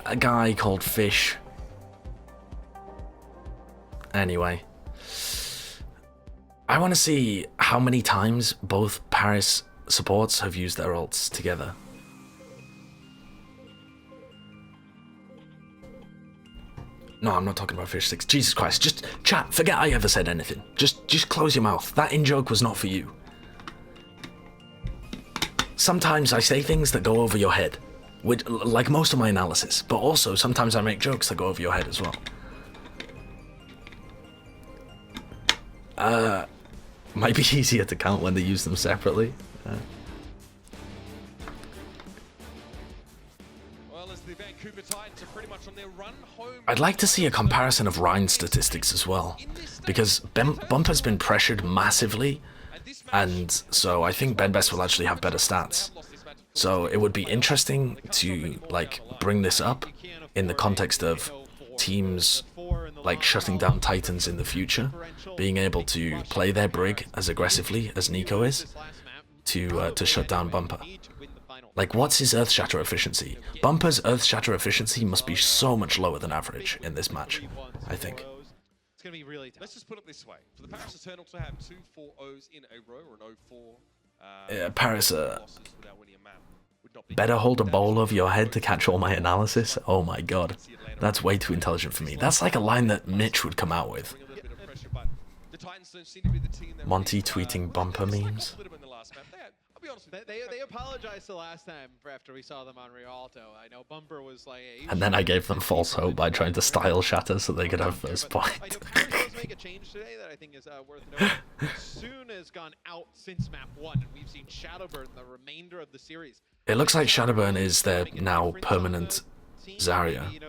Speaker 1: A guy called Fish. Anyway. I want to see how many times both Paris supports have used their ults together. No, I'm not talking about Fish 6. Jesus Christ, just chat, forget I ever said anything. Just close your mouth. That in-joke was not for you. Sometimes I say things that go over your head, like most of my analysis, but also sometimes I make jokes that go over your head as well. Might be easier to count when they use them separately. I'd like to see a comparison of Rhein statistics as well, because Bumper's been pressured massively, and so I think Benbest will actually have better stats. So it would be interesting to like bring this up in the context of teams like shutting down Titans in the future, being able to play their brig as aggressively as Nico is to shut down Bumper. Like, what's his Earth Shatter efficiency? Bumper's Earth Shatter efficiency must be so much lower than average in this match, I think.
Speaker 2: It's going to be really tough. Let's just put it this way. For the Paris Eternal to have 2 4-0s in a row, or an 0-4...
Speaker 1: Paris, better hold a bowl over your head to catch all my analysis? Oh my god. That's way too intelligent for me. That's like a line that Mitch would come out with. Monty tweeting Bumper memes.
Speaker 3: They apologized the last time for after we saw them on Rialto. I know Bumper was like...
Speaker 1: And then I gave them false hope by trying to style Shatter so they could have first point.
Speaker 3: I know Cruz does make a change today that I think is worth noting. Soon has gone out since map 1, and we've seen Shadowburn the remainder of the series.
Speaker 1: It looks like Shadowburn is their now permanent Zarya.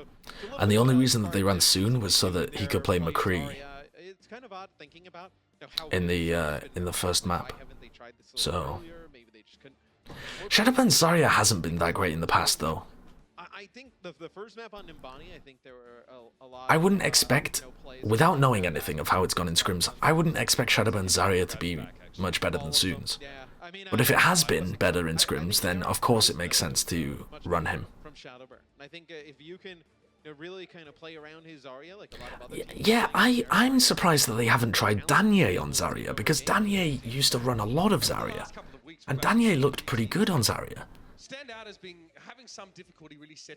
Speaker 1: And the only reason that they ran Soon was so that he could play McCree in the first map. So Shadowburn's Zarya hasn't been that great in the past, though.
Speaker 3: I think the first map on Nimbani, I think there were a lot.
Speaker 1: I wouldn't expect, without knowing anything of how it's gone in scrims, I wouldn't expect Shadowburn's Zarya to be much better than Soon's. But if it has been better in scrims, then of course it makes sense to run him.
Speaker 3: From Shadowburn. I think if you can really kind of play around his Zarya like a lot of other teams.
Speaker 1: Yeah, I'm surprised that they haven't tried Danye on Zarya, because Danye used to run a lot of Zarya, and Danye looked pretty good on Zarya.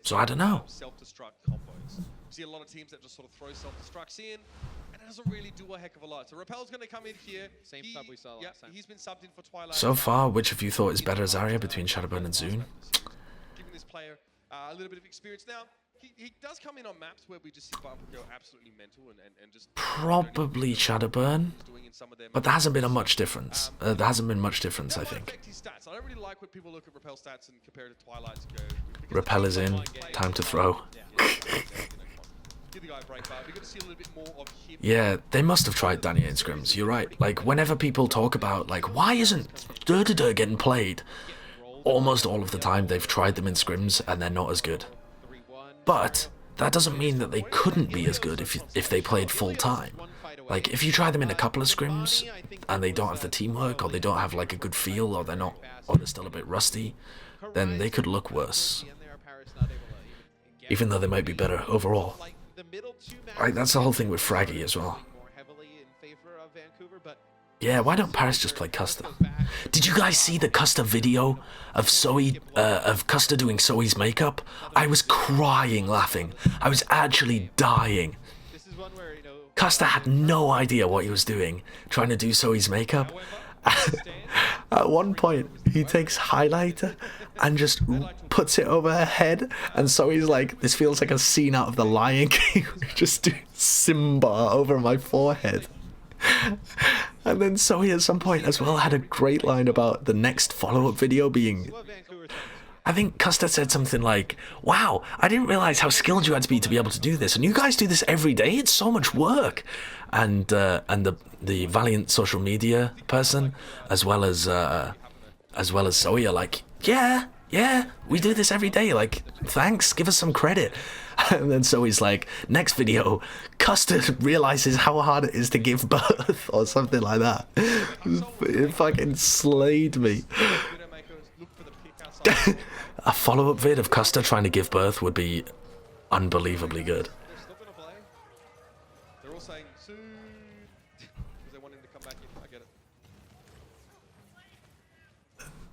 Speaker 1: So I don't know.
Speaker 2: Self-destruct combos. You see a lot of teams that just sort of throw self-destructs in, and it doesn't really do a heck of a lot. So Repel's going to come in here. Same sub we saw last time. He's been subbed in for Twilight.
Speaker 1: So far, which of you thought is better Zarya between Shadowburn and Zoon?
Speaker 2: Giving this player a little bit of experience now. He does come in on maps where we just see Bumper go absolutely mental and just...
Speaker 1: Probably Shadowburn, but there hasn't been much difference. There hasn't been much difference, I think.
Speaker 2: I don't really like when people look at Repel stats and compare it to Twilight to go...
Speaker 1: Repel is in, time to throw. Yeah, they must have tried Danye in scrims, you're right. Like, whenever people talk about, like, why isn't getting played? almost all of the time they've tried them in scrims and they're not as good. But that doesn't mean that they couldn't be as good if they played full time. Like, if you try them in a couple of scrims and they don't have the teamwork, or they don't have like a good feel, or they're still a bit rusty, then they could look worse. Even though they might be better overall. Like, that's the whole thing with Fraggy as well. Yeah, why don't Paris just play Custer? Did you guys see the Custer video of Custer doing Zoe's makeup? I was crying laughing. I was actually dying. Custer had no idea what he was doing, trying to do Zoe's makeup. At one point, he takes highlighter and just puts it over her head, and Zoe's like, this feels like a scene out of The Lion King. Just do Simba over my forehead. And then Zoe at some point as well had a great line about the next follow-up video being... I think Custer said something like, wow, I didn't realize how skilled you had to be able to do this, and you guys do this every day, it's so much work. And the Valiant social media person, as well as Zoe, are like, yeah, we do this every day, like, thanks, give us some credit. And then Zoe's like, next video, Custer realizes how hard it is to give birth, or something like that. It fucking slayed me. A follow-up vid of Custer trying to give birth would be unbelievably good.
Speaker 2: They're all saying soon because they want him to come back in. I get it.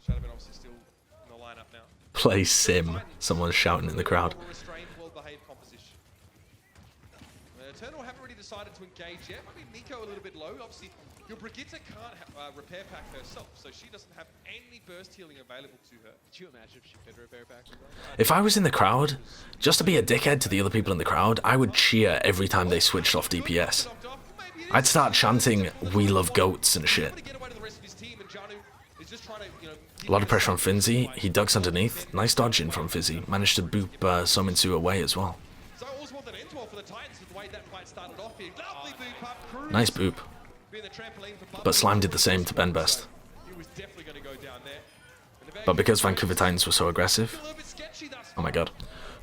Speaker 2: Shatter obviously still in the lineup now.
Speaker 1: Play Sim. Someone's shouting in the crowd.
Speaker 2: Eternal haven't really decided to engage yet. I mean, Nico a little bit low. Obviously, your Brigitte can't repair pack herself, so she doesn't have any burst healing available to her. Could you imagine if she could repair pack?
Speaker 1: If I was in the crowd, just to be a dickhead to the other people in the crowd, I would cheer every time they switched off DPS. I'd start chanting, "We love goats" and shit. A lot of pressure on Finzi. He ducks underneath. Nice dodging from Fizzy. Managed to boop Sominsu away as well. Nice boop. But Slime did the same to Ben Best. But because Vancouver Titans were so aggressive... Oh my god.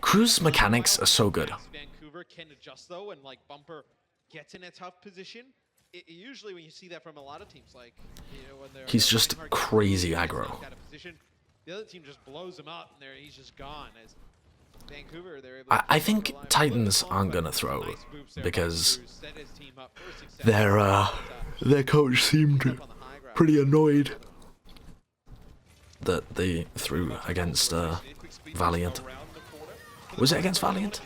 Speaker 1: Cruz mechanics are so good.
Speaker 3: Vancouver can adjust though, and like Bumper gets in a tough position. Usually when you see that from a lot of teams, like, you know, when they're...
Speaker 1: He's just crazy aggro.
Speaker 3: The other team just blows him up, and he's just gone. As Vancouver, they're able
Speaker 1: I think Titans aren't gonna throw because their coach seemed pretty annoyed that they threw against Valiant. Was it against Valiant?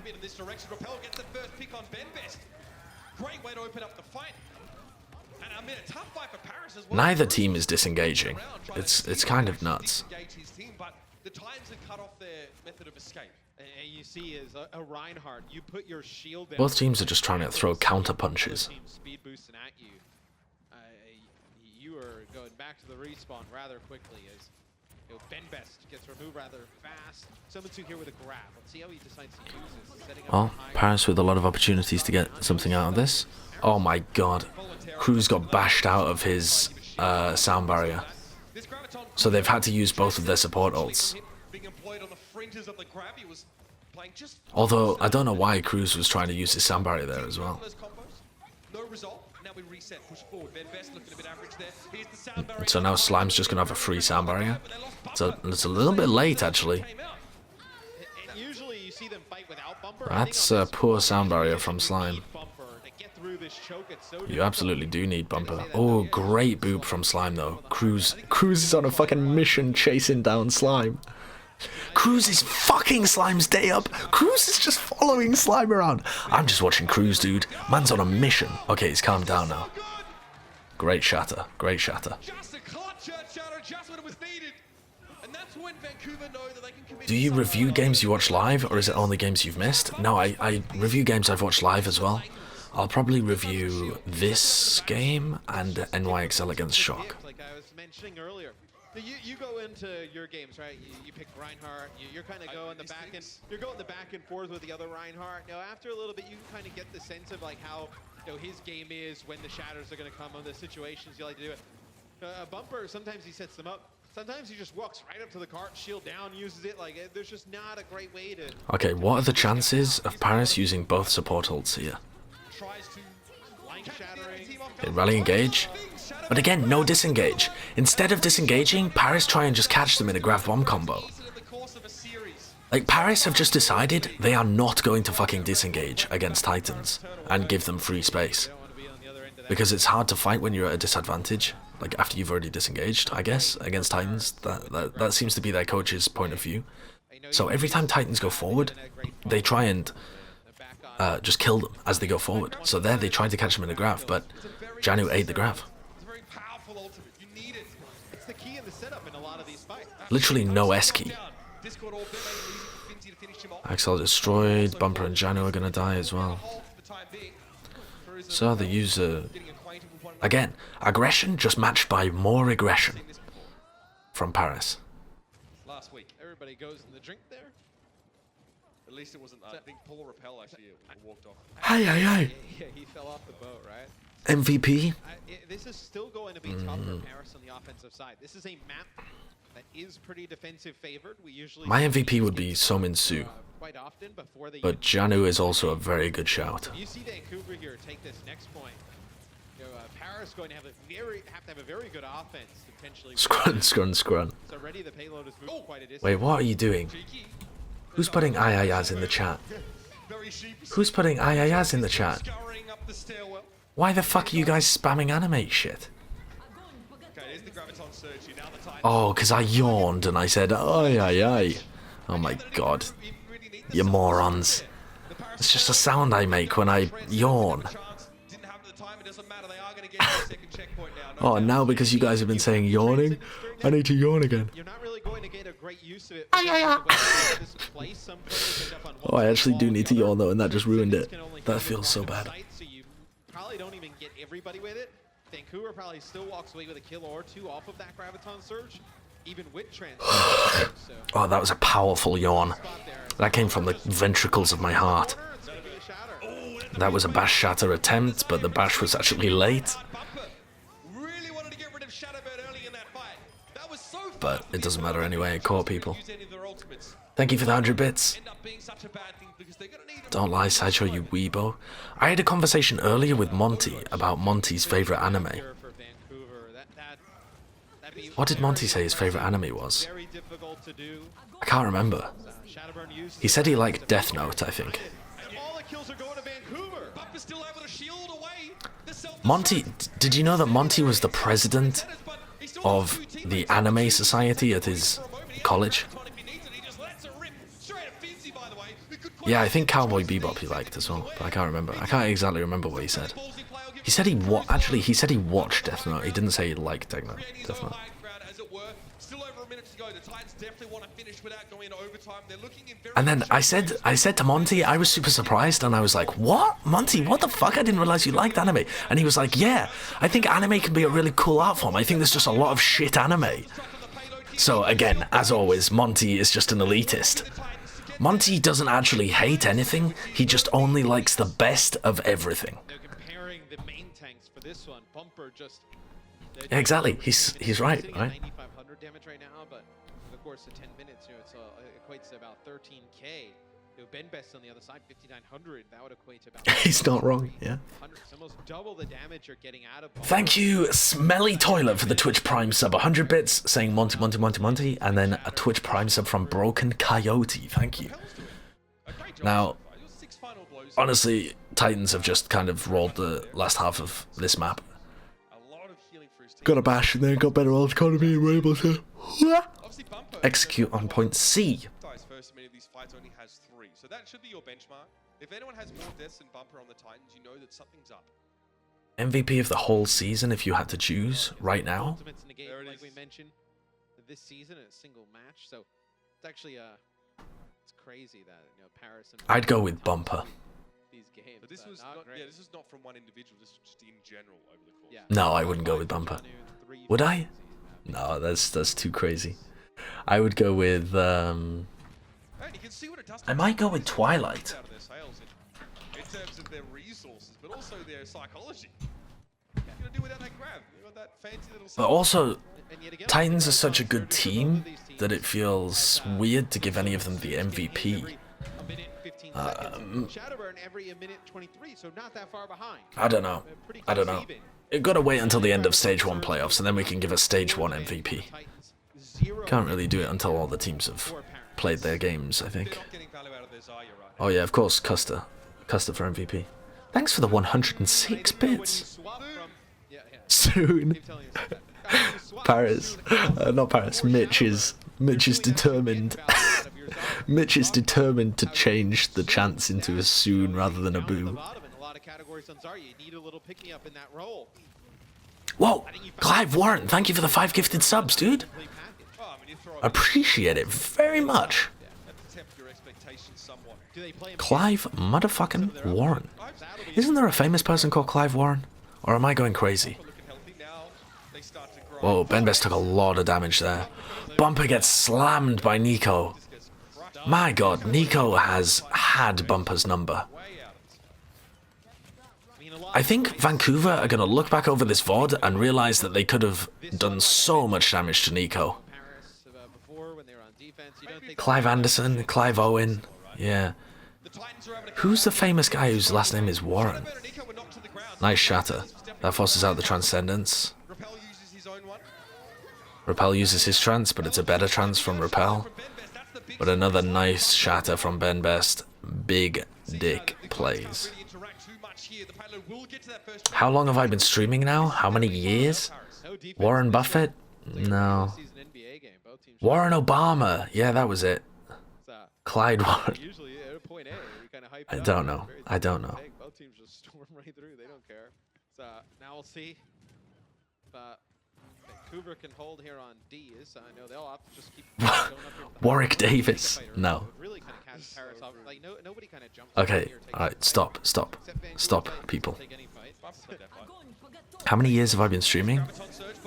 Speaker 1: Neither team is disengaging. It's kind of nuts.
Speaker 2: The Titans have cut off their method of escape.
Speaker 3: And you see is a Reinhardt, you put your shield down.
Speaker 1: Both teams are just trying to throw counter punches.
Speaker 3: Speed boosting at you. You are going back to the respawn rather quickly as Ben Best gets removed rather fast. Someone's here with a grab. Let's see how he decides to use this. Setting up
Speaker 1: Well, Paris with a lot of opportunities to get something out of this. Oh my god. Cruz got bashed out of his sound barrier. So they've had to use both of their support ults. Although, I don't know why Cruz was trying to use his sound barrier there as well. So now Slime's just going to have a free sound barrier. It's a little bit late, actually. That's a poor sound barrier from Slime. You absolutely do need Bumper. Oh, great boop from Slime, though. Cruz is on a fucking mission chasing down Slime. Cruz is fucking Slime's day up. Cruz is just following Slime around. I'm just watching Cruz, dude. Man's on a mission. Okay, he's calmed down now. Great Shatter. Great Shatter. Do you review games you watch live, or is it only games you've missed? No, I review games I've watched live as well. I'll probably review this game and NYXL against Shock.
Speaker 3: Like I was mentioning earlier, you go into your games, right? You pick Reinhardt. You're kind of going the back and you're going the back and forth with the other Reinhardt. You know, after a little bit, you can kind of get the sense of like how his game is when the shatters are going to come on the situations you like to do it. Bumper, sometimes he sets them up, Sometimes he just walks right up to the cart, shield down, uses it. Like, there's just not a great way to...
Speaker 1: Okay, what are the chances of Paris using both support ults here?
Speaker 3: Tries to line shattering.
Speaker 1: Okay, rally engage. But again, no disengage. Instead of disengaging, Paris try and just catch them in a grab bomb combo. Like, Paris have just decided they are not going to fucking disengage against Titans and give them free space. Because it's hard to fight when you're at a disadvantage. Like, after you've already disengaged, I guess, against Titans. That seems to be their coach's point of view. So every time Titans go forward, they try and just kill them as they go forward. So there they tried to catch them in a grab, but Janu ate the grab. Literally no S key. Axel destroyed, Bumper and Janu are gonna die as well. So the user... Again, aggression just matched by more aggression from Paris.
Speaker 2: Last week, everybody goes in the drink there. At least it wasn't. I think Paul Rappel actually walked off.
Speaker 1: Hey, hey, hey.
Speaker 3: Yeah, he fell off the boat, right?
Speaker 1: MVP?
Speaker 3: This is still going to be tough for Paris on the offensive side. This is a map that is pretty defensive favored. We usually
Speaker 1: My MVP would be Somin-Su,
Speaker 3: quite often before they.
Speaker 1: but Janu is also a very good shout.
Speaker 3: You see Vancouver here take this next point. You know, Paris going to have a very good offense to potentially.
Speaker 1: Scrun.
Speaker 3: So already the payload is moving quite a distance.
Speaker 1: Wait, what are you doing? Who's putting ayayas in the chat? Who's putting ayayas in the chat? Why the fuck are you guys spamming animate shit? Oh, because I yawned and I said, ay, ay, ay. Oh my god. You morons. It's just a sound I make when I yawn. Oh, and now because you guys have been saying yawning, I need to yawn again.
Speaker 3: You're not really going to get a great use of it.
Speaker 1: Oh, I actually do need to yawn though, and that just ruined it. That feels so bad.
Speaker 3: So you probably don't even get everybody with it. Vancouver probably still walks away with a kill or two off of that Graviton Surge, even with transfer.
Speaker 1: Oh, that was a powerful yawn. That came from the ventricles of my heart. That was a bash shatter attempt, but the bash was actually late. But it doesn't matter anyway, it caught people. Thank you for the 100 bits. Don't lie, Sideshow, you weebo. I had a conversation earlier with Monty about Monty's favourite anime. What did Monty say his favourite anime was? I can't remember. He said he liked Death Note, I think. Monty, did you know that Monty was the president of the anime society at his college? Yeah, I think Cowboy Bebop he liked as well, but I can't remember. I can't exactly remember what he said. He said he said he watched Death Note. He didn't say he liked Death Note. And then I said to Monty, I was super surprised, and I was like, "What, Monty? What the fuck? I didn't realize you liked anime." And he was like, "Yeah, I think anime can be a really cool art form. I think there's just a lot of shit anime." So again, as always, Monty is just an elitist. Monty doesn't actually hate anything. He just only likes the best of everything.
Speaker 3: Comparing the main tanks for this one, Bumper just.
Speaker 1: Yeah, exactly. He's right, right?
Speaker 3: 9,500 damage right now, but of course, the 10 minutes, you know, it equates to about 13k. You know, Ben Best on the other side, 5,900. That would equate to about.
Speaker 1: He's not wrong. Yeah.
Speaker 3: It's almost double the damage you're getting out of.
Speaker 1: Thank you, Smelly Toilet, for the Twitch Prime sub. 100 bits saying Monty, Monty, Monty, Monty, and then a Twitch Prime sub from Broken Coyote. Thank you. Now, honestly, Titans have just kind of rolled the last half of this map. Got a bash and then got better ult economy and we're able to execute on point C.
Speaker 2: First many of these fights only has 3, so that should be your benchmark. If anyone has more deaths than Bumper on the Titans, you know that something's up.
Speaker 1: MVP of the whole season, if you had to choose right now.
Speaker 3: Like we mentioned, this season in a single match, so it's actually it's crazy that Paris. And
Speaker 1: I'd go with Bumper.
Speaker 3: These games,
Speaker 2: but this was not, this is not from one individual. This is just in general over the course.
Speaker 3: Yeah.
Speaker 1: No, I wouldn't go with Bumper. Would I? No, that's too crazy. I would go with I might go with Twilight.
Speaker 2: In terms of their resources, but also their psychology. What are you gonna do without that grab? You got that fancy little.
Speaker 1: But also, Titans are such a good team that it feels weird to give any of them the MVP. I don't know. It gotta wait until the end of Stage 1 playoffs, and then we can give a Stage 1 MVP. Can't really do it until all the teams have played their games, I think. Oh yeah, of course, Custer for MVP. Thanks for the 106 bits. Soon. Paris. Not Paris. Mitch is determined. Mitch is determined to change the chance into a soon rather than a boo. Whoa! Clive Warren, thank you for the 5 gifted subs, dude. Appreciate it very much. Clive motherfucking Warren. Isn't there a famous person called Clive Warren? Or am I going crazy? Whoa, Benbest took a lot of damage there. Bumper gets slammed by Nico. My god, Nico has had Bumper's number. I think Vancouver are going to look back over this VOD and realize that they could have done so much damage to Nico. Clive Anderson, Clive Owen, yeah. Who's the famous guy whose last name is Warren? Nice shatter. That forces out the Transcendence. Repel uses his trance, but it's a better trance from Repel. But another nice shatter from Benbest. Big dick plays. How long have I been streaming now? How many years? Warren Buffett? No. Warren Obama. Yeah, that was it. Clyde Warren. I don't know. I don't know.
Speaker 3: Both teams just storm right through. They don't care. So now we'll see. Vancouver can hold here on D. I know they'll have to just keep going up here with the
Speaker 1: Warwick Davis. No.
Speaker 3: really kind of catch Paris off. Like nobody kind of jumps.
Speaker 1: Okay. All right. Stop. People. How many years have I been streaming?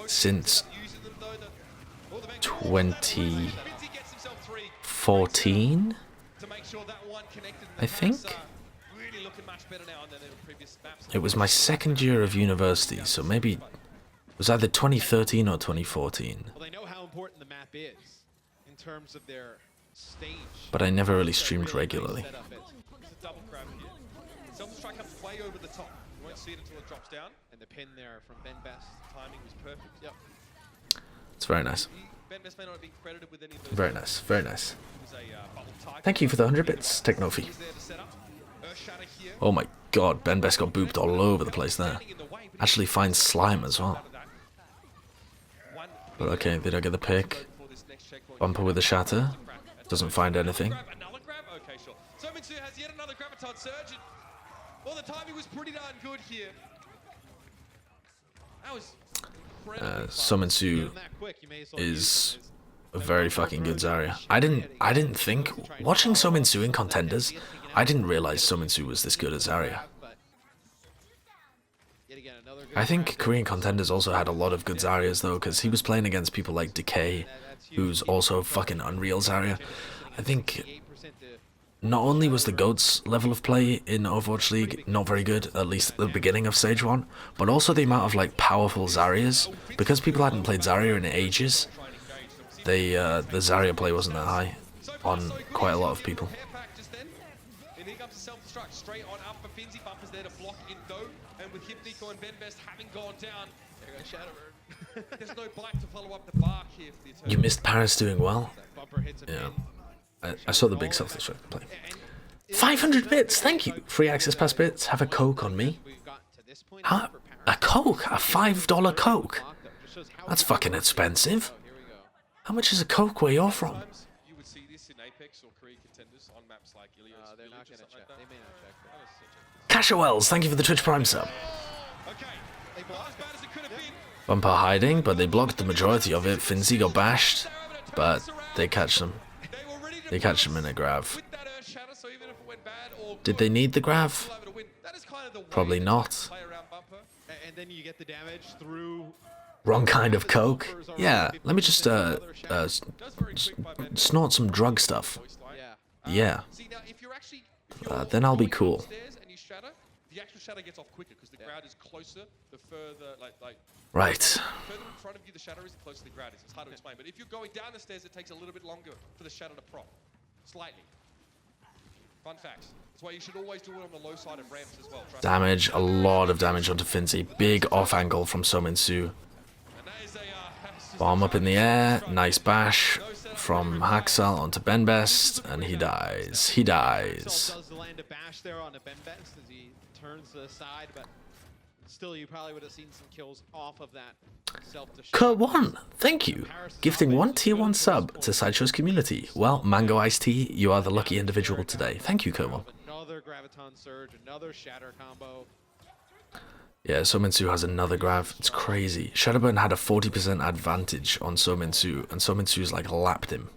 Speaker 1: Since 2014, I think. It was my second year of university, so maybe it was either 2013 or 2014.
Speaker 3: Well, they know how important the map is in terms of their stage.
Speaker 1: But I never really streamed regularly.
Speaker 2: Self-strike comes way over the top. You won't see it until it drops down.
Speaker 3: And the pin there from Benbest.
Speaker 2: Timing was perfect. Yep.
Speaker 1: It's very nice.
Speaker 2: Benbest may not have been credited with any of those.
Speaker 1: Very nice. Very nice.
Speaker 2: It was a bubble tiger.
Speaker 1: Thank you for the 100 bits, Technofi. Oh my god, Benbest got booped all over the place there. Actually finds slime as well. But okay, they don't get the pick. Bumper with a shatter. Doesn't find anything.
Speaker 2: Another grab? Okay, sure. Somitsu has yet another graviton surge. Well, the timing was pretty darn good here. That was
Speaker 1: Somitsu is a very fucking good Zarya. I didn't think, watching Somitsu in Contenders, I didn't realize Somitsu was this good at Zarya. I think Korean Contenders also had a lot of good Zaryas though, because he was playing against people like Decay, who's also fucking unreal Zarya. I think not only was the GOAT's level of play in Overwatch League not very good, at least at the beginning of Stage 1, but also the amount of like powerful Zaryas. Because people hadn't played Zarya in ages, the Zarya play wasn't that high on quite a lot of people.
Speaker 2: And here comes the self-destruct straight on up for Finzi. Bumper's there to block in go. And with him, Nico and Benbest having gone down, there goes Shatter. There's no bite to follow up the bark here for the Eternal.
Speaker 1: You missed Paris doing well? Yeah. I saw the big self-destruct play. 500 bits, thank you. Free access pass bits. Have a Coke on me. Huh? A Coke? A $5 Coke? That's fucking expensive. How much is a Coke where you're from?
Speaker 2: You would see this in Apex or Korean Contenders on maps like Ilios.
Speaker 3: They're not going to check. They may not check.
Speaker 1: Cashawells, thank you for the Twitch Prime sub.
Speaker 2: Okay, as bad as it could have been.
Speaker 1: Bumper hiding, but they blocked the majority of it. Finzi got bashed, but they catch them. They catch them in a grav. Did they need the grav? Probably not.
Speaker 3: And then you get the damage through.
Speaker 1: Wrong kind of Coke? Yeah, let me just snort some drug stuff. Yeah. Then I'll be cool.
Speaker 2: The actual shatter gets off quicker because the crowd is closer, the further, like
Speaker 1: right.
Speaker 2: further in front of you, the Shatter is and closely grounded. It's hard to explain. But if you're going down the stairs, it takes a little bit longer for the Shatter to prop. Slightly. Fun facts. That's why you should always do it on the low side of ramps as well.
Speaker 1: Damage, a lot of damage onto Finzi. Big off angle from Sominsu. Bomb up in the air. Nice bash from Haxal onto Benbest, and he dies. He dies.
Speaker 3: Does land a bash there on a Benbest as he turns aside, but still you probably would have seen some kills off of that self-destruct.
Speaker 1: Kurt1, thank you. Gifting 1 tier 1 sub to Sideshow's community. Well, Mango Iced Tea, you are the lucky individual today. Thank you, Kurt1.
Speaker 3: Another Graviton Surge, another Shatter combo.
Speaker 1: Yeah, Sominsu has another grav. It's crazy. Shadowburn had a 40% advantage on Sominsu, and Sominsu's like lapped him.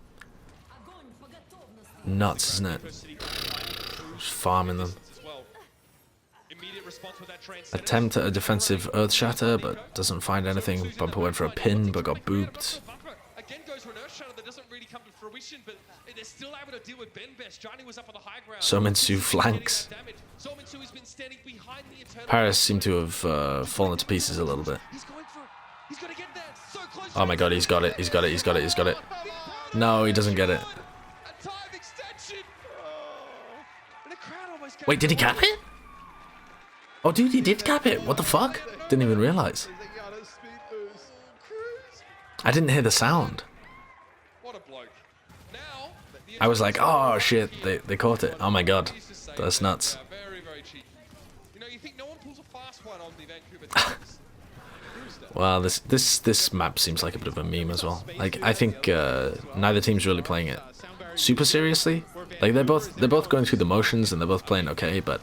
Speaker 1: Nuts, isn't it? Just farming them. Attempt at a defensive Earth Shatter, but doesn't find anything. Bumper went for a pin, but got booped.
Speaker 2: Again goes for an Earth Shatter that doesn't really come to fruition, but they're still able to deal with Benbest. Johnny was up on the high ground.
Speaker 1: Sominsu flanks. Paris seemed to have fallen to pieces a little bit. Oh my god, he's got it, he's got it, he's got it, he's got it. No, he doesn't get it. Wait, did he cap it? Oh dude, he did cap it. What the fuck? Didn't even realize. I didn't hear the sound. I was like, oh shit, they caught it. Oh my god, that's nuts. Well, this map seems like a bit of a meme as well. Like, I think neither team's really playing it super seriously. Like, they're both going through the motions and they're both playing okay, but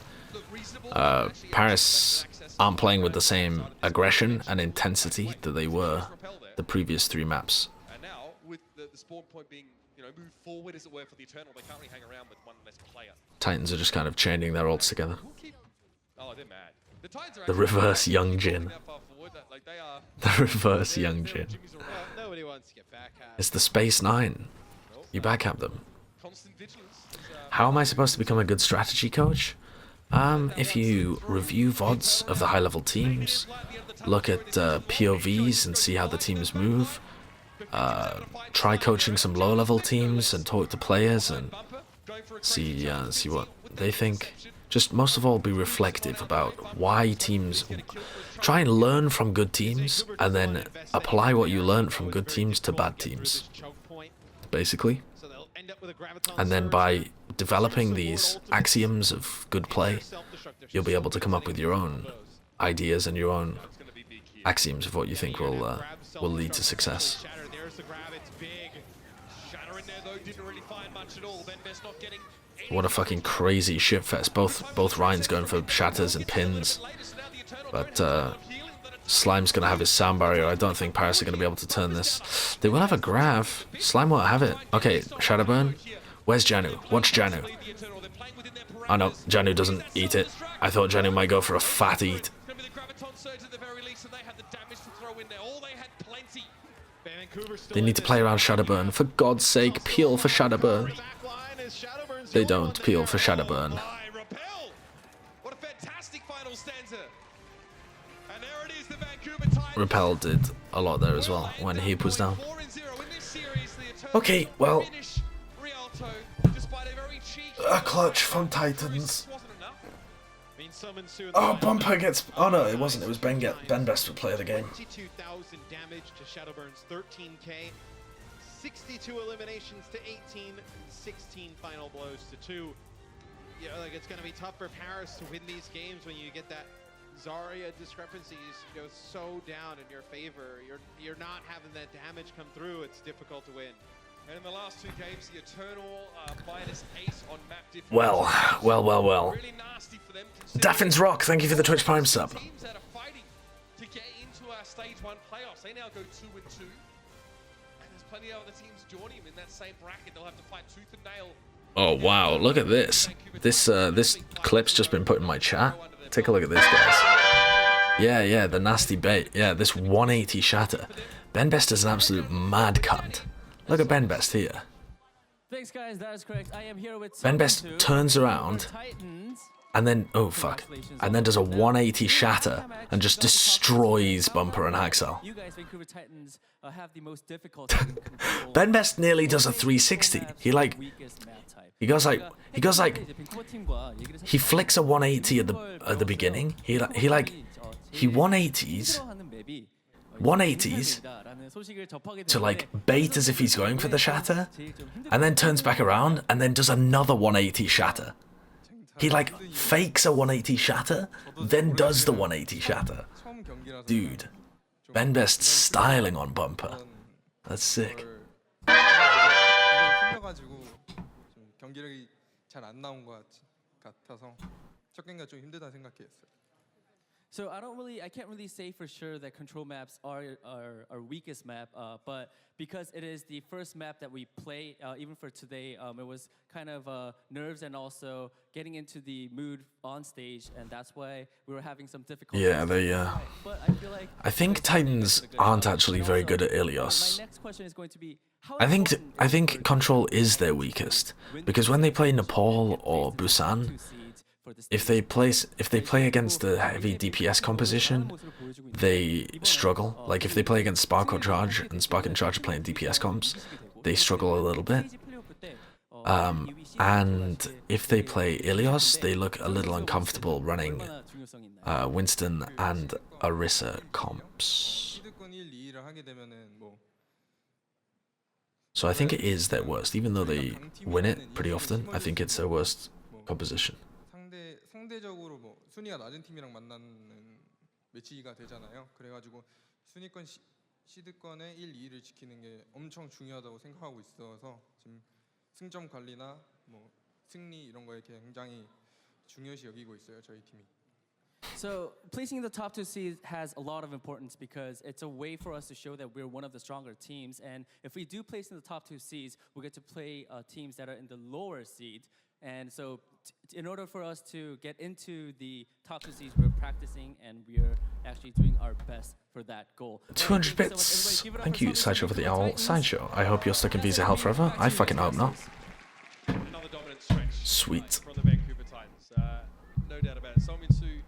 Speaker 1: Paris aren't playing with the same aggression and intensity that they were the previous 3 maps.
Speaker 2: And now, with the spawn point being, moved forward as it were for the Eternal, they can't really hang around with one less player.
Speaker 1: Titans are just kind of chaining their ults together.
Speaker 2: Oh, they're mad. The Titans are
Speaker 1: the reverse Young Jin. The reverse Young Jin.
Speaker 3: Nobody wants to get back at.
Speaker 1: It's the Space 9. You backhand them. How am I supposed to become a good strategy coach? If you review VODs of the high-level teams, look at POVs and see how the teams move, try coaching some low-level teams and talk to players and see what they think. Just most of all, be reflective about why teams. Try and learn from good teams, and then apply what you learned from good teams to bad teams, basically. And then by developing these axioms of good play, you'll be able to come up with your own ideas and your own axioms of what you think will lead to success. What a fucking crazy shitfest. Both Rhein's going for shatters and pins. But Slime's going to have his sound barrier. I don't think Paris are going to be able to turn this. They will have a grav. Slime won't have it. Okay, Shadowburn. Where's Janu? Watch Janu. Oh no, Janu doesn't eat it. I thought Janu might go for a fat eat. They need to play around Shadowburn. For God's sake, peel for Shadowburn. They don't peel for Shadowburn. Repel did a lot there as well when Heap was down. Okay, well, a clutch from Titans. Oh, Bumper gets. Oh no, it wasn't. It was Benbest would play the game.
Speaker 3: 22,000 damage to Shadowburn's 13k, 62 eliminations to 18, and 16 final blows to 2. You know, like, it's going to be tough for Paris to win these games when you get that Zarya discrepancies go so down in your favor. You're not having that damage come through. It's difficult to win.
Speaker 2: And in the last 2 games, the Eternal -8 on map difference.
Speaker 1: Well.
Speaker 2: Really nasty for them.
Speaker 1: Daffin's Rock, thank you for the Twitch Prime sub.
Speaker 2: Teams that are fighting to get into our stage 1 playoffs, they now go 2-2. And there's plenty of other teams joining them in that same bracket. They'll have to fight tooth and nail.
Speaker 1: Oh wow, look at this. This clip's just been put in my chat. Take a look at this, guys. Yeah, the nasty bait. Yeah, this 180 shatter. Benbest is an absolute mad cunt. Look at Benbest here.
Speaker 11: Thanks, guys. That is correct. I am here with
Speaker 1: Benbest turns around and then, oh fuck, and then does a 180 shatter and just destroys Bumper and Axel.
Speaker 11: You guys, Vancouver Titans, have the most difficulty in control.
Speaker 1: Ben Best nearly does a 360. He goes like he flicks a 180 at the beginning. He 180s to like bait as if he's going for the shatter, and then turns back around and then does another 180 shatter. He like fakes a 180 shatter, then does the 180 shatter. Dude, Ben Best styling on Bumper. That's sick.
Speaker 12: 경기력이 잘 안 나온 것 같아서 첫 경기가 좀 힘들다 생각했어요.
Speaker 11: So I can't really say for sure that control maps are our weakest map, but because it is the first map that we play, even for today, it was kind of nerves and also getting into the mood on stage, and that's why we were having some difficulties.
Speaker 1: Yeah,
Speaker 11: But I feel like
Speaker 1: I think Titans aren't actually very good at Ilios.
Speaker 11: my next question is going to be, how
Speaker 1: I think
Speaker 11: important
Speaker 1: control is their weakest, because when they play Nepal or Busan, if they play against the heavy DPS composition, they struggle. Like if they play against Spark or Charge, and Spark and Charge are playing DPS comps, they struggle a little bit. And if they play Ilios, they look a little uncomfortable running Winston and Orisa comps. So I think it is their worst, even though they win it pretty often. I think it's their worst composition.
Speaker 12: 상대적으로 뭐 순위가 낮은 팀이랑 만나는 매치가 되잖아요. 그래가지고 순위권 시드권의 1, 2위를 지키는 게 엄청 중요하다고 생각하고 있어서 지금 승점 관리나 뭐 승리 이런 거에 굉장히 중요시 여기고 있어요, 저희 팀이.
Speaker 11: So placing in the top 2 seeds has a lot of importance because it's a way for us to show that we're one of the stronger teams. And if we do place in the top 2 seeds, we get to play teams that are in the lower seed. And so in order for us to get into the top 2 seeds, we're practicing and we're actually doing our best for that goal.
Speaker 1: 200 bits. Thank you, Sideshow, for the owl. Sideshow, I hope you're stuck in Visa Hell forever. I fucking hope not.
Speaker 2: Another dominant stretch
Speaker 1: Sweet.
Speaker 2: from the Vancouver Titans. No doubt about it. Solminsu,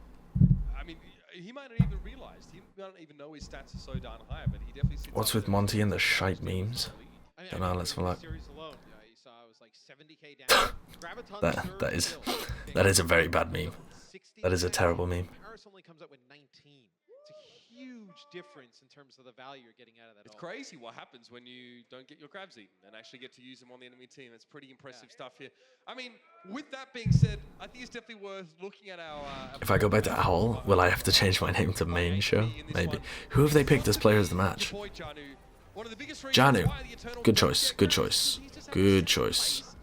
Speaker 2: I mean, he might not even realize, he might not even know his stats are so darn high, but he definitely sits
Speaker 1: What's
Speaker 2: up
Speaker 1: with
Speaker 2: there.
Speaker 1: Monty and the shite memes? Don't know, let's have a look. That is a very bad meme. That is a terrible meme.
Speaker 3: Paris only comes up with 19. It's a huge difference in terms of the value you're getting out of that.
Speaker 2: It's crazy what happens when you don't get your grabs eaten and actually get to use them on the enemy team. It's pretty impressive stuff here. I mean, with that being said, I think it's definitely worth looking at our...
Speaker 1: If I go back to Owl, will I have to change my name to Main Show? Maybe. Who have they picked as players of the match? Janu. Good choice. Good choice. Good choice.